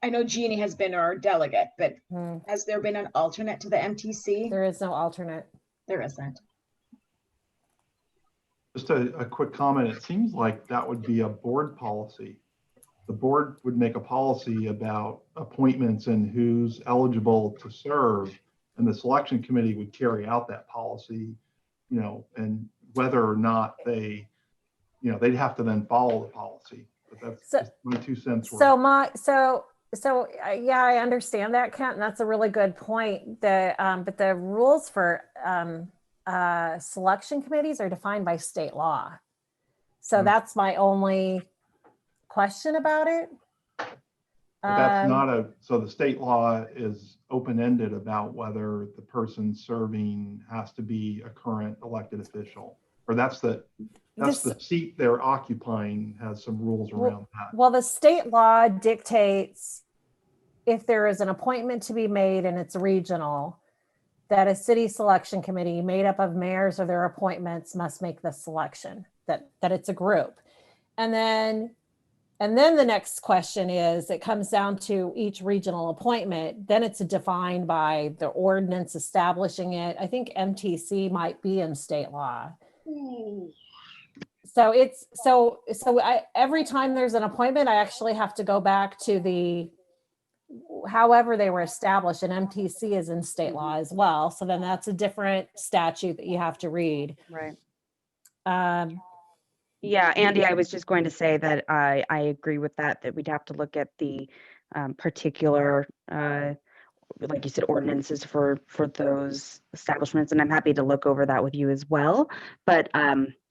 I know Jeannie has been our delegate, but Hmm, has there been an alternate to the MTC? There is no alternate. There isn't. Just a quick comment. It seems like that would be a board policy. The board would make a policy about appointments and who's eligible to serve, and the selection committee would carry out that policy, and whether or not they, they'd have to then follow the policy. But that's So- just my 2 cents worth. Yeah, I understand that, Kent, and that's a really good point. But the rules for selection committees are defined by state law. So Hmm. that's my only question about it. But that's Um, not so the state law is open-ended about whether the person serving has to be a current elected official, or that's the seat they're occupying has some rules around that. Well, the state law dictates if there is an appointment to be made and it's regional, that a city selection committee made up of mayors or their appointments must make the selection, that it's a group. And then the next question is, it comes down to each regional appointment, then it's defined by the ordinance establishing it. I think MTC might be in state law. So every time there's an appointment, I actually have to go back to however they were established, and MTC is in state law as well. So then that's a different statute that you have to read. Right. Um, Yeah, Andy, I was just going to say that I agree with that we'd have to look at the particular, like you said, ordinances for those establishments, and I'm happy to look over that with you as well. But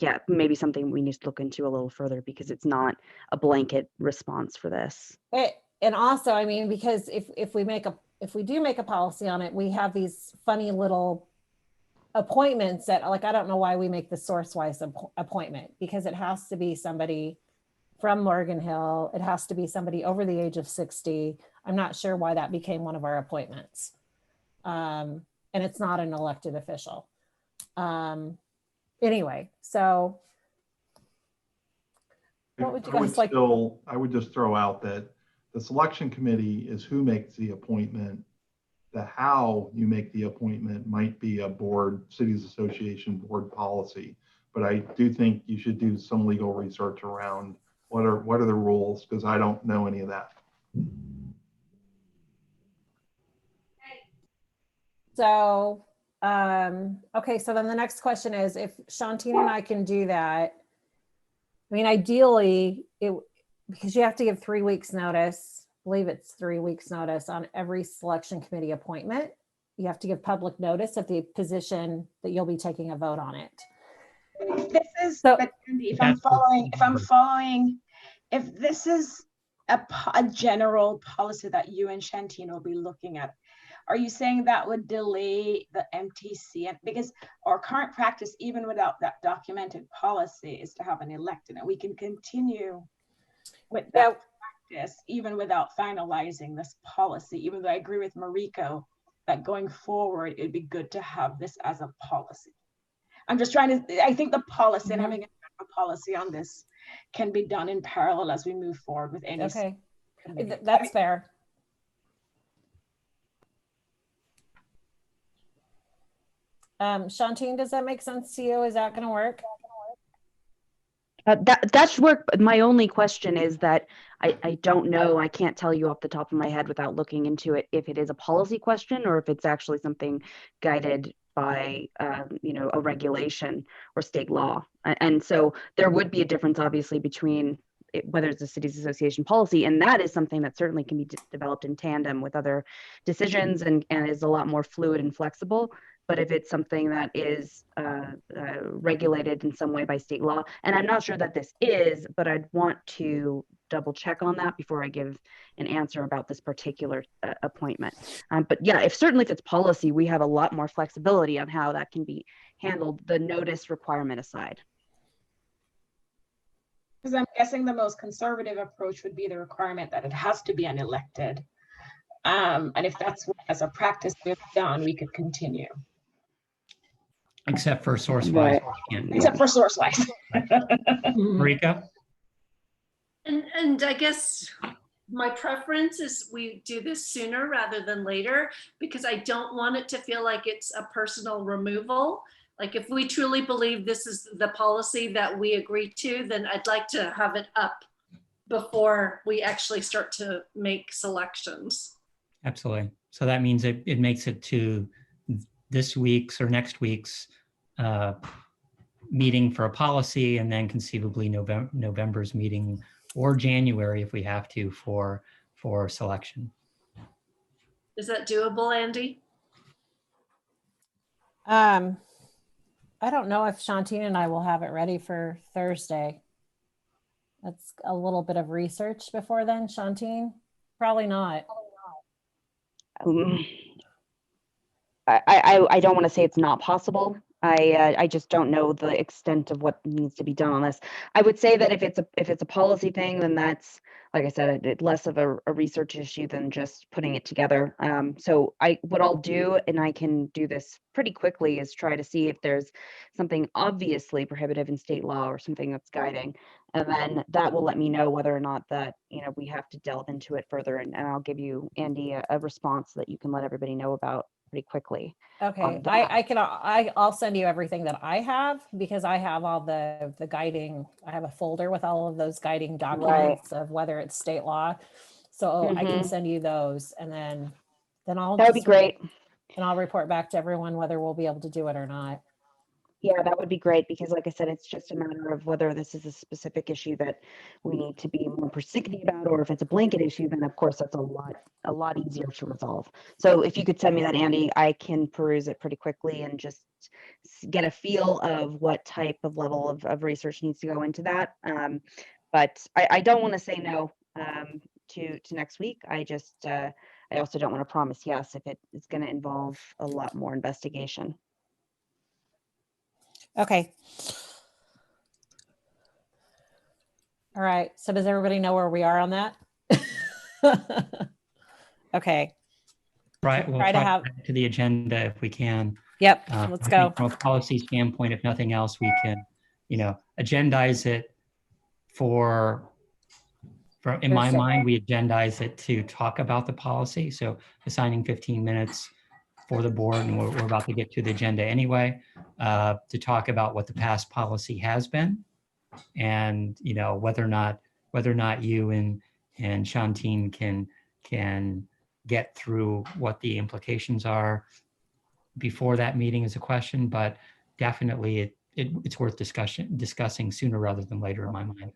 yeah, maybe something we need to look into a little further, because it's not a blanket response for this. And also, I mean, because if we do make a policy on it, we have these funny little appointments that, like, I don't know why we make the source-wise appointment, because it has to be somebody from Morgan Hill. It has to be somebody over the age of 60. I'm not sure why that became one of our appointments. And it's not an elected official. Anyway, so what would you guys like? I would just throw out that the selection committee is who makes the appointment. The how you make the appointment might be a board, cities association board policy. But I do think you should do some legal research around what are the rules, because I don't know any of that. So, okay, so then the next question is, if Shantine and I can do that, I mean, ideally, because you have to give 3 weeks notice, I believe it's 3 weeks notice on every selection committee appointment. You have to give public notice of the position that you'll be taking a vote on it. This is, So- but Andy, if I'm following, if this is a general policy that you and Shantine will be looking at, are you saying that would delay the MTC? And because our current practice, even without that documented policy, is to have an elected, and we can continue with that practice even without finalizing this policy, even though I agree with Mariko that going forward, it'd be good to have this as a policy. I'm just trying to, I think the policy and having a policy on this can be done in parallel as we move forward with any. Okay, committee. that's fair. Shantine, does that make sense to you? Is that going to work? That should work. But my only question is that I don't know. I can't tell you off the top of my head without looking into it if it is a policy question or if it's actually something guided by, a regulation or state law. And so there would be a difference, obviously, between whether it's a cities association policy, and that is something that certainly can be developed in tandem with other decisions and is a lot more fluid and flexible. But if it's something that is regulated in some way by state law, and I'm not sure that this is, but I'd want to double check on that before I give an answer about this particular appointment. But yeah, if it's policy, we have a lot more flexibility on how that can be handled, the notice requirement aside. Because I'm guessing the most conservative approach would be the requirement that it has to be unelected. And if that's what, as a practice we've done, we could continue. Except for source-wise. Right. Except for source-wise. Marika? And I guess my preference is we do this sooner rather than later, because I don't want it to feel like it's a personal removal. Like if we truly believe this is the policy that we agree to, then I'd like to have it up before we actually start to make selections. Absolutely. So that means it makes it to this week's or next week's meeting for a policy, and then conceivably November's meeting or January if we have to for selection. Is that doable, Andy? I don't know if Shantine and I will have it ready for Thursday. That's a little bit of research before then, Shantine. Probably not. I don't want to say it's not possible. I just don't know the extent of what needs to be done on this. I would say that if it's a policy thing, then that's, like I said, it's less of a research issue than just putting it together. So what I'll do, and I can do this pretty quickly, is try to see if there's something obviously prohibitive in state law or something that's guiding, and then that will let me know whether or not that we have to delve into it further, and I'll give you, Andy, a response that you can let everybody know about pretty quickly. Okay, that. I'll send you everything that I have, because I have all the guiding. I have a folder with all of those guiding documents of whether it's state law. So I can send you those, and then I'll That would be great. And I'll report back to everyone whether we'll be able to do it or not. Yeah, that would be great, because like I said, it's just a matter of whether this is a specific issue that we need to be more persnickety about, or if it's a blanket issue, then of course that's a lot easier to resolve. So if you could send me that, Andy, I can peruse it pretty quickly and just get a feel of what type of level of research needs to go into that. But I don't want to say no to next week. I also don't want to promise yes if it's going to involve a lot more investigation. Okay. All right. So does everybody know where we are on that? Okay. Right. We'll Try to try have- to add to the agenda if we can. Yep. I Let's think go. from a policy standpoint, if nothing else, we can, agendize it in my Thursday. mind, we agendize it to talk about the policy. So assigning 15 minutes for the board, and we're about to get to the agenda anyway, to talk about what the past policy has been, and whether or not you and Shantine can get through what the implications are before that meeting is a question, but definitely it's worth discussing sooner rather than later in my mind.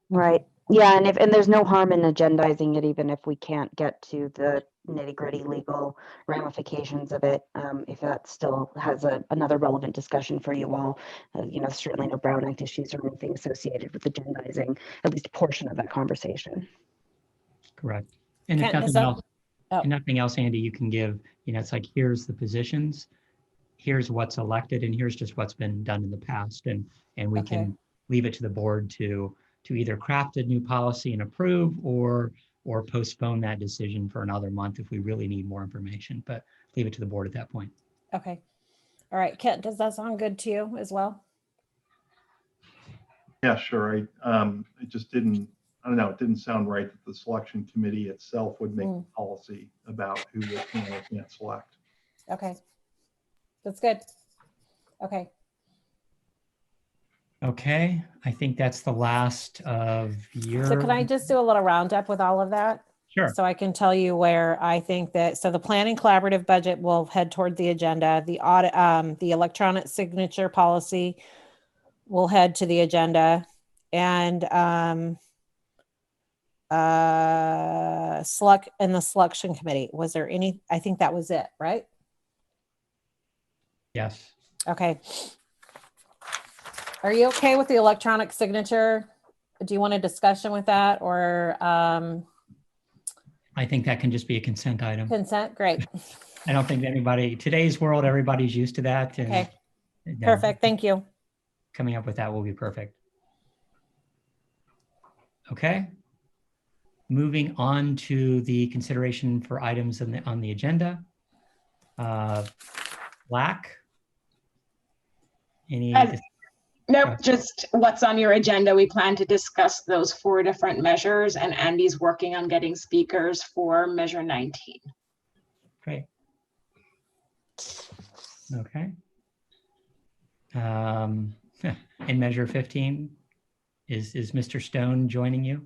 Right. Yeah, and there's no harm in agendizing it, even if we can't get to the nitty-gritty legal ramifications of it. If that still has another relevant discussion for you all, certainly no Brown Act issues or anything associated with agendizing at least a portion of that conversation. Correct. And if nothing else, Andy, you can give, it's like, here's the positions, here's what's elected, and here's just what's been done in the past. And we can leave it to the board to either craft a new policy and approve, or postpone that decision for another month if we really need more information, but leave it to the board at that point. Okay. All right. Kent, does that sound good to you as well? Yeah, sure. It just didn't, I don't know, it didn't sound right that the selection committee itself would make a policy about who the panel can't select. Okay. That's good. Okay. Okay, I think that's the last of your. So can I just do a little roundup with all of that? Sure. So I can tell you where I think that, so the planning collaborative budget will head toward the agenda. The audit, the electronic signature policy will head to the agenda. And select and the selection committee. Was there any, I think that was it, right? Yes. Okay. Are you okay with the electronic signature? Do you want a discussion with that or I think that can just be a consent item. consent? Great. I don't think anybody, today's world, everybody's used to that. And Okay, no, perfect. Thank you. coming up with that will be perfect. Okay. Moving on to the consideration for items on the agenda. Black. Any? Nope, just what's on your agenda. We plan to discuss those 4 different measures, and Andy's working on getting speakers for measure 19. Great. Okay. In measure 15, is Mr. Stone joining you?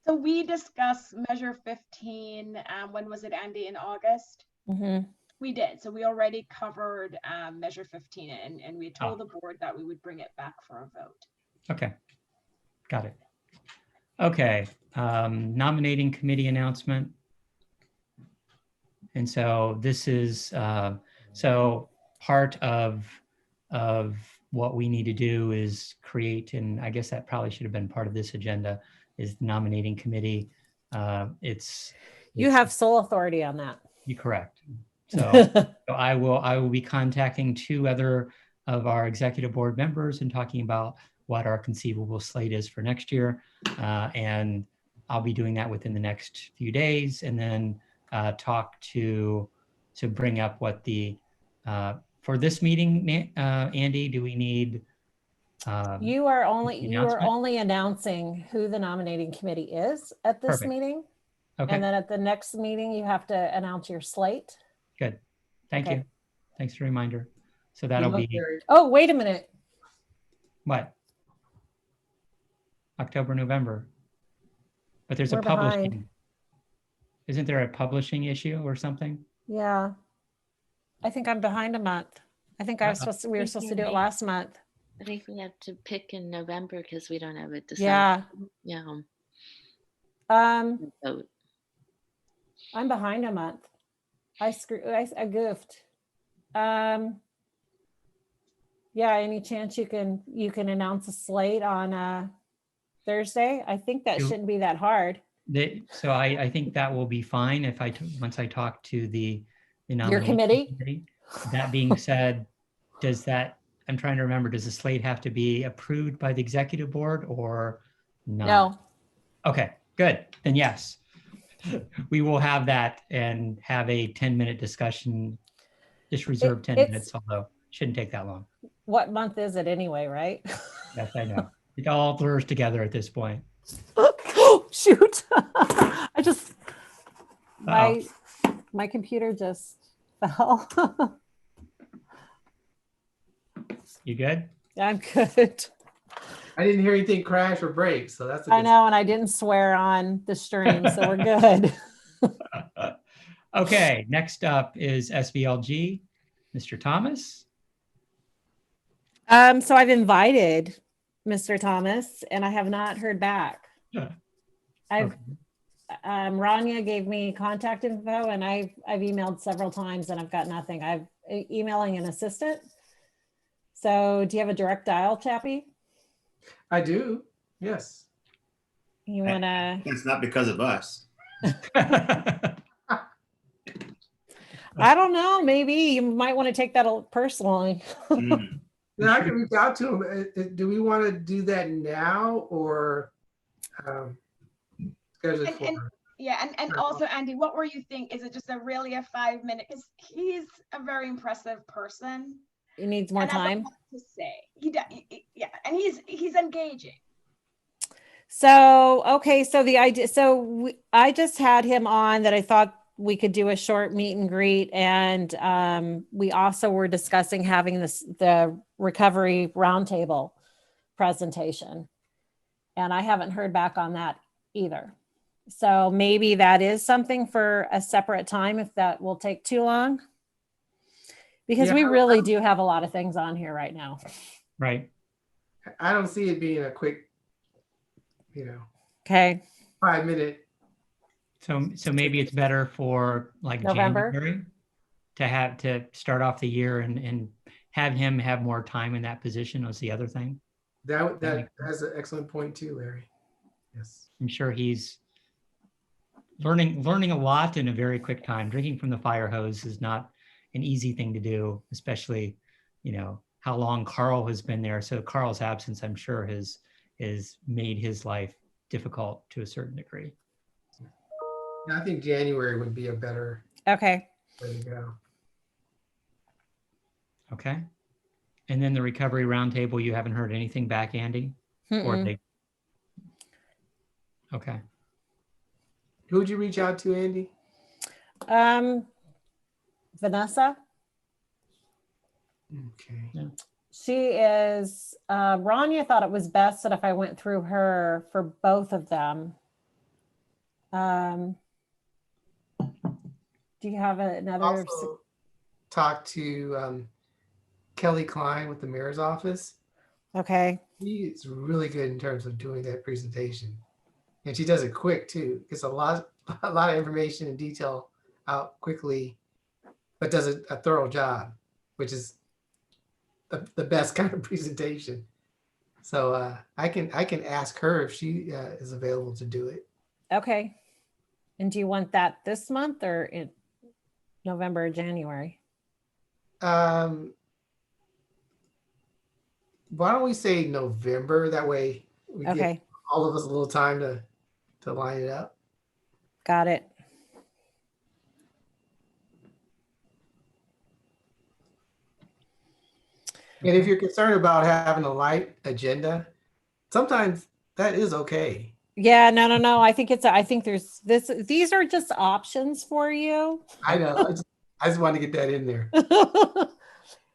So we discussed measure 15, when was it, Andy, in August? Mhm. We did. So we already covered measure 15 and we told the board that we would bring it back for a vote. Okay, got it. Okay, nominating committee announcement. And so this is, so part of what we need to do is create, and I guess that probably should have been part of this agenda, is the nominating committee. You have sole authority on that. You're correct. So I will be contacting 2 other of our executive board members and talking about what our conceivable slate is for next year. And I'll be doing that within the next few days, and then talk to bring up what the, for this meeting, Andy, do we need? You are only announcement? announcing who the nominating committee is at this Perfect. meeting. Okay, And then at the next meeting, you have to announce your slate. good. Thank Okay. you. Thanks for the reminder. So that'll be Oh, wait a minute. what? October, November. But there's a We're behind. publishing. Isn't there a publishing issue or something? Yeah. I think I'm behind a month. I think we were Thank supposed you, to do it Nate. last month. I think we have to pick in November because we don't have a Yeah. December. Yeah. Vote. I'm behind a month. I goofed. Yeah, any chance you can announce a slate on Thursday? I think that Do- shouldn't be that hard. So I think that will be fine if once I talk to the Your nomination committee? That being said, I'm trying to remember, does the slate have to be approved by the executive board or not? No. Okay, good. Then yes. We will have that and have a 10-minute discussion. Just reserve 10 it's- minutes, although shouldn't take that long. What month is it anyway, right? Yes, I know. It all blurs together at this point. Oh, shoot. I just, my computer just fell. You good? I'm good. I didn't hear anything crash or break, so that's a I good know, and I didn't swear on the stream, so we're good. Okay, next up is SVLG, Mr. Thomas. So I've invited Mr. Thomas and I have not heard back. Yeah. Rania gave me contact info and I've emailed several times and I've got nothing. I've emailing an assistant. So do you have a direct dial, Chappie? I do, yes. You wanna, It's not because of us. I don't know, maybe you might want to take that personally. Mm. Then I can reach out to him. Do we want to do that now or schedule it And- for? Yeah, and also, Andy, what were you think? Is it just really a 5-minute? Because he's a very impressive person. He needs more and I have a time. lot to say. Yeah, and he's engaging. So, okay, so the idea, I just had him on that I thought we could do a short meet and greet. And we also were discussing having the recovery roundtable presentation. And I haven't heard back on that either. So maybe that is something for a separate time if that will take too long. Because we Yeah, really do have a lot of things on here right now. Right. I don't see it being a quick, Okay, 5-minute. So maybe it's better for like November? January to start off the year and have him have more time in that position was the other thing. That makes that's an excellent point too, Larry. Yes. I'm sure he's learning a lot in a very quick time. Drinking from the fire hose is not an easy thing to do, especially, how long Carl has been there. So Carl's absence, I'm sure, has made his life difficult to a certain degree. I think January would be a better okay. way to go. Okay. And then the recovery roundtable, you haven't heard anything back, Andy? Or Mm-mm. they? Okay. Who would you reach out to, Andy? Vanessa, Okay. she is, Rania thought it was best that if I went through her for both of them. Do you have another? Also, talk to Kelly Klein with the mayor's office. Okay, She is really good in terms of doing that presentation, and she does it quick too. Gets a lot of information and detail out quickly, but does a thorough job, which is the best kind of presentation. So I can ask her if she is available to do it. okay. And do you want that this month or in November or January? Why don't we say November? That way we give Okay, all of us a little time to line it up. got it. And if you're concerned about having a light agenda, sometimes that is okay. Yeah, no. I think there's these are just options for you. I know. I just want to get that in there.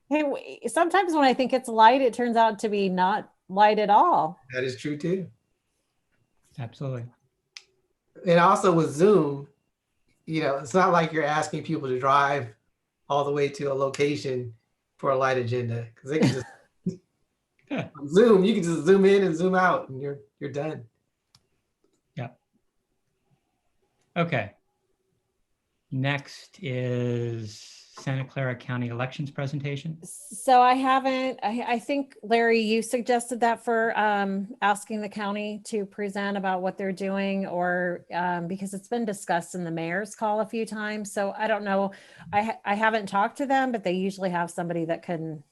Hey, sometimes when I think it's light, it turns out to be not light at all. That is true too. Absolutely. And also with Zoom, it's not like you're asking people to drive all the way to a location for a light agenda, because they can just on Zoom, you can just zoom in and zoom out and you're done. Yeah. Okay. Next is Santa Clara County elections presentation. So I think Larry, you suggested that for asking the county to present about what they're doing, or because it's been discussed in the mayor's call a few times. So I don't know. I haven't talked to them, but they usually have somebody that can.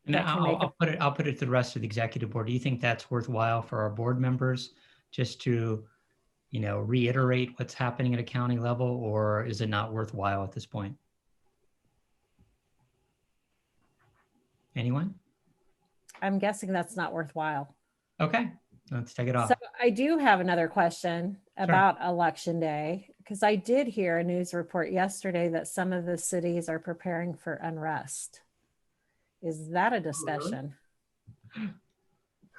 And that can make I'll put it to the rest of the executive board. Do you think that's worthwhile for our board members just to, reiterate what's happening at a county level, or is it not worthwhile at this point? Anyone? I'm guessing that's not worthwhile. Okay, let's take it off. So I do have another question about Election Day, because I did hear a news report yesterday that some of the cities are preparing for unrest. Is that a discussion?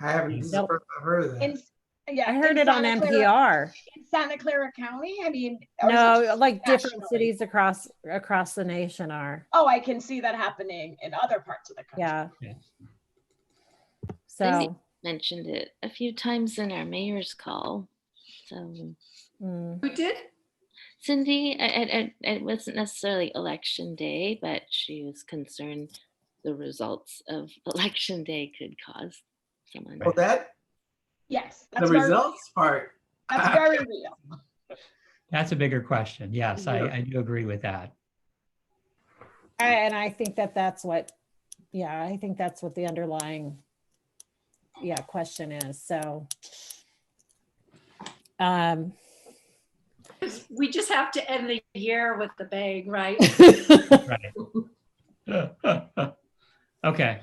I haven't. This is the first I've heard of that. Yeah, I heard in it on Santa Clara- NPR. in Santa Clara County. I mean, or is it No, just like different nationally? cities across the nation are. Oh, I can see that happening in other parts of the country. Yeah. Yeah. Cindy So, mentioned it a few times in our mayor's call. So mm, Who did? Cindy, it wasn't necessarily election day, but she was concerned the results of election day could cause someone. Well, Yes, the that's very, results part. that's very real. That's a bigger question. Yes, I do agree with that. and I think that's what, I think that's what the underlying, question is. So, We just have to end the year with the bang, right? Right. Okay.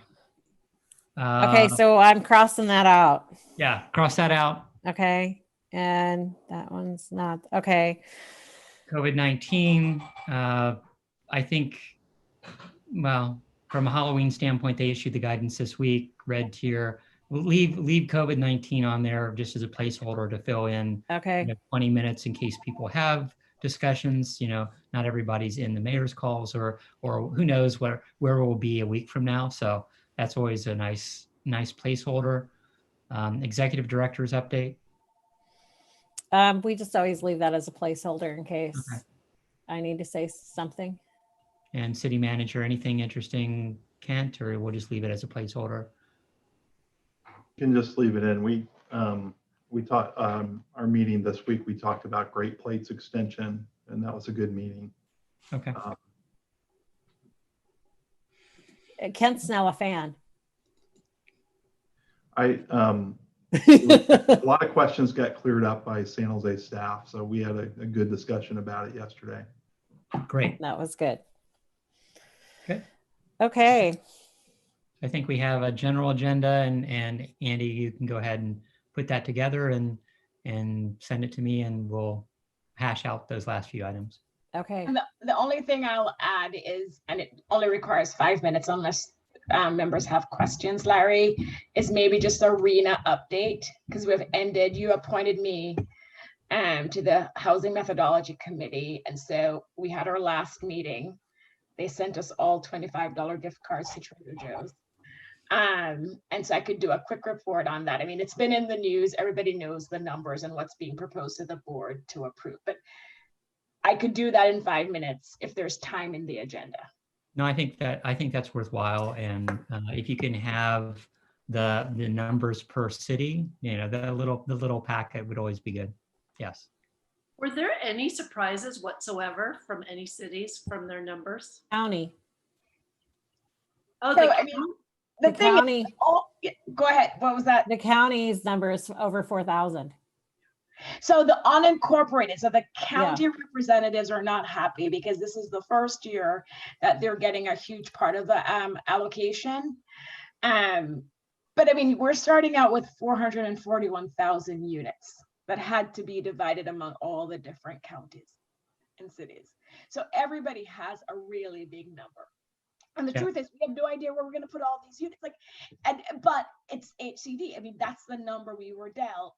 okay, so I'm crossing that out. Yeah, cross that out. Okay. And that one's not, okay. COVID-19, I think, well, from a Halloween standpoint, they issued the guidance this week, red tier. leave COVID-19 on there just as a placeholder to fill in Okay. 20 minutes in case people have discussions. Not everybody's in the mayor's calls, or who knows where we'll be a week from now. So that's always a nice placeholder. Executive director's update. We just always leave that as a placeholder in case I need to say something. And city manager, anything interesting, Kent, or we'll just leave it as a placeholder? You can just leave it in. We talked, our meeting this week, we talked about Great Plains extension, and that was a good meeting. Okay. Kent's now a fan. A lot of questions got cleared up by San Jose staff, so we had a good discussion about it yesterday. Great. That was good. Good. Okay. I think we have a general agenda, and Andy, you can go ahead and put that together and send it to me, and we'll hash out those last few items. Okay. And the only thing I'll add is, and it only requires 5 minutes unless members have questions, Larry, is maybe just a RENA update, because we've ended, you appointed me to the Housing Methodology Committee. And so we had our last meeting. They sent us all $25 gift cards to Trader Joe's. And so I could do a quick report on that. I mean, it's been in the news. Everybody knows the numbers and what's being proposed to the board to approve. But I could do that in 5 minutes if there's time in the agenda. No, I think that's worthwhile. And if you can have the numbers per city, the little packet would always be good. Yes. Were there any surprises whatsoever from any cities from their numbers? County. Oh, So, the I mean, count? the The thing county. is, go ahead. What was that? The county's number is over 4,000. So the unincorporated, so the county representatives are not happy because this is the first year that they're getting a huge part of the allocation. But I mean, we're starting out with 441,000 units that had to be divided among all the different counties and cities. So everybody has a really big number. And the truth is, we have no idea where we're going to put all these units. But it's HCD. I mean, that's the number we were dealt.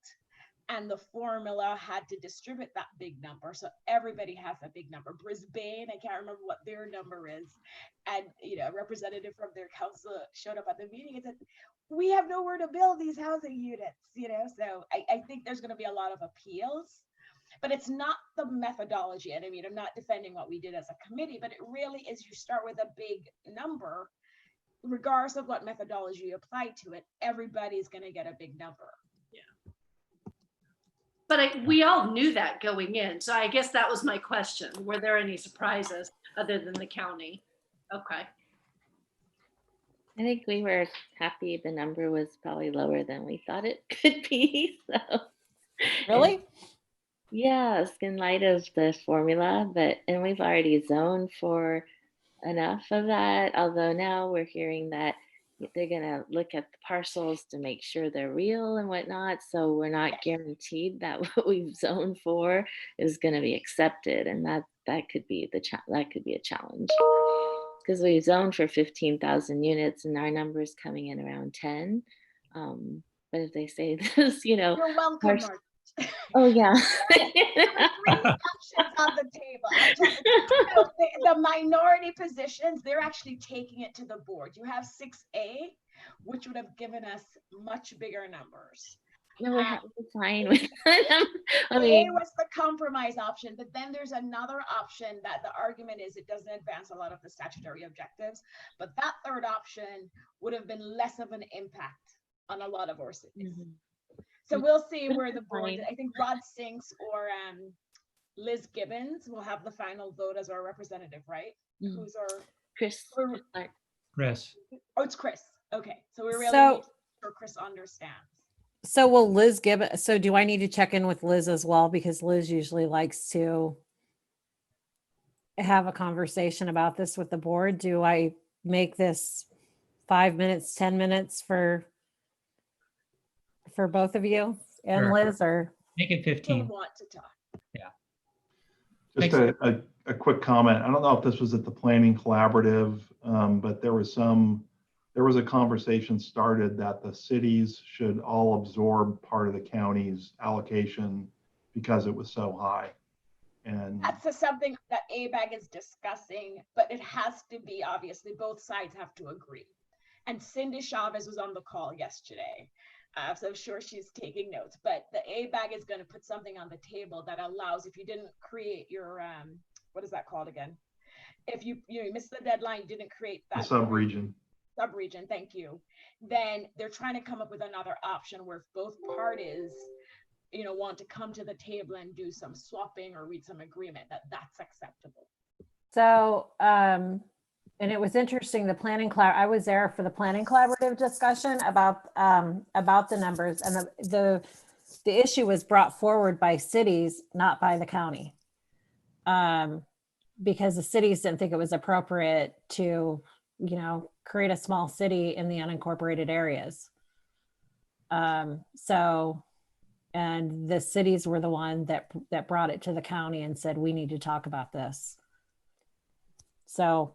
And the formula had to distribute that big number. So everybody has a big number. Brisbane, I can't remember what their number is. And, a representative from their council showed up at the meeting and said, we have nowhere to build these housing units, So I think there's going to be a lot of appeals, but it's not the methodology. And I mean, I'm not defending what we did as a committee, but it really is, you start with a big number, regardless of what methodology you apply to it, everybody's going to get a big number. But we all knew that going in. So I guess that was my question. Were there any surprises other than the county? Okay. I think we were happy the number was probably lower than we thought it could be. So Really? yes, in light of the formula, and we've already zoned for enough of that. Although now we're hearing that they're going to look at the parcels to make sure they're real and whatnot. So we're not guaranteed that what we've zoned for is going to be accepted. And that could be that could be a challenge, because we've zoned for 15,000 units and our number is coming in around 10. But if they say this, You're welcome, Mark. Oh yeah. There were 3 options on the table. The minority positions, they're actually taking it to the board. You have 6A, which would have given us much bigger numbers. No, we're fine with them. I A mean, was the compromise option, but then there's another option that the argument is it doesn't advance a lot of the statutory objectives, but that third option would have been less of an impact on a lot of our cities. mhm. So we'll see where the board, Fine. I think Rod Sinks or Liz Gibbons will have the final vote as our representative, right? Mhm. Who's our, Chris, or- Clark. Chris. oh, it's Chris. Okay, so we really So- need to make sure Chris understands. So will Liz give it? So do I need to check in with Liz as well? Because Liz usually likes to have a conversation about this with the board. Do I make this 5 minutes, 10 minutes for both of you and Sure. Liz, or? Make it We'll 15. want to talk. Just a quick comment. I don't know if this was at the planning collaborative, but there was some there was a conversation started that the cities should all absorb part of the county's allocation because it was so high. And That's something that ABAG is discussing, but it has to be, obviously, both sides have to agree. And Cindy Chavez was on the call yesterday. So I'm sure she's taking notes, but the ABAG is going to put something on the table that allows, if you didn't create your, what is that called again? If you missed the deadline, you didn't create the that sub-region. sub-region, thank you. Then they're trying to come up with another option where if both parties, want to come to the table and do some swapping or reach some agreement, that's acceptable. So, and it was interesting, I was there for the planning collaborative discussion about the numbers, and the issue was brought forward by cities, not by the county. Because the cities didn't think it was appropriate to, create a small city in the unincorporated areas. And the cities were the one that brought it to the county and said, we need to talk about this. So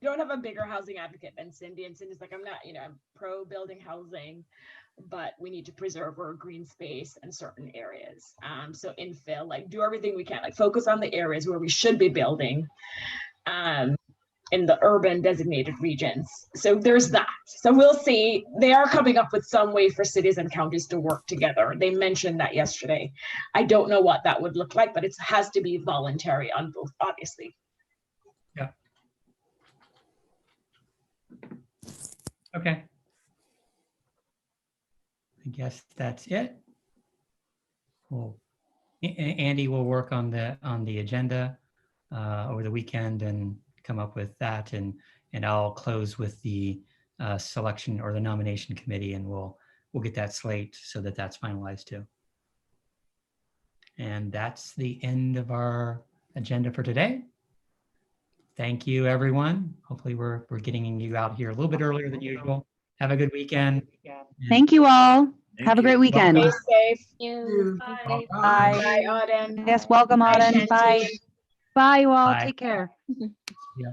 You don't have a bigger housing advocate than Cindy, and Cindy's like, I'm not, I'm pro building housing, but we need to preserve our green space in certain areas. So infill, like do everything we can, like focus on the areas where we should be building in the urban designated regions. So there's that. So we'll see. They are coming up with some way for cities and counties to work together. They mentioned that yesterday. I don't know what that would look like, but it has to be voluntary on both, obviously. Yeah. Okay. I guess that's it. Well, Andy will work on the agenda over the weekend and come up with that, and I'll close with the selection or the nomination committee, and we'll get that slate so that that's finalized too. And that's the end of our agenda for today. Thank you, everyone. Hopefully we're getting you out here a little bit earlier than usual. Have a good weekend. Thank you all. Thank Have a you. great weekend. Stay safe. You. Bye. Bye. Bye, Auden. Yes, welcome, Bye, Auden. Bye. Shanti. Bye, you all. Bye. Take care. Yeah.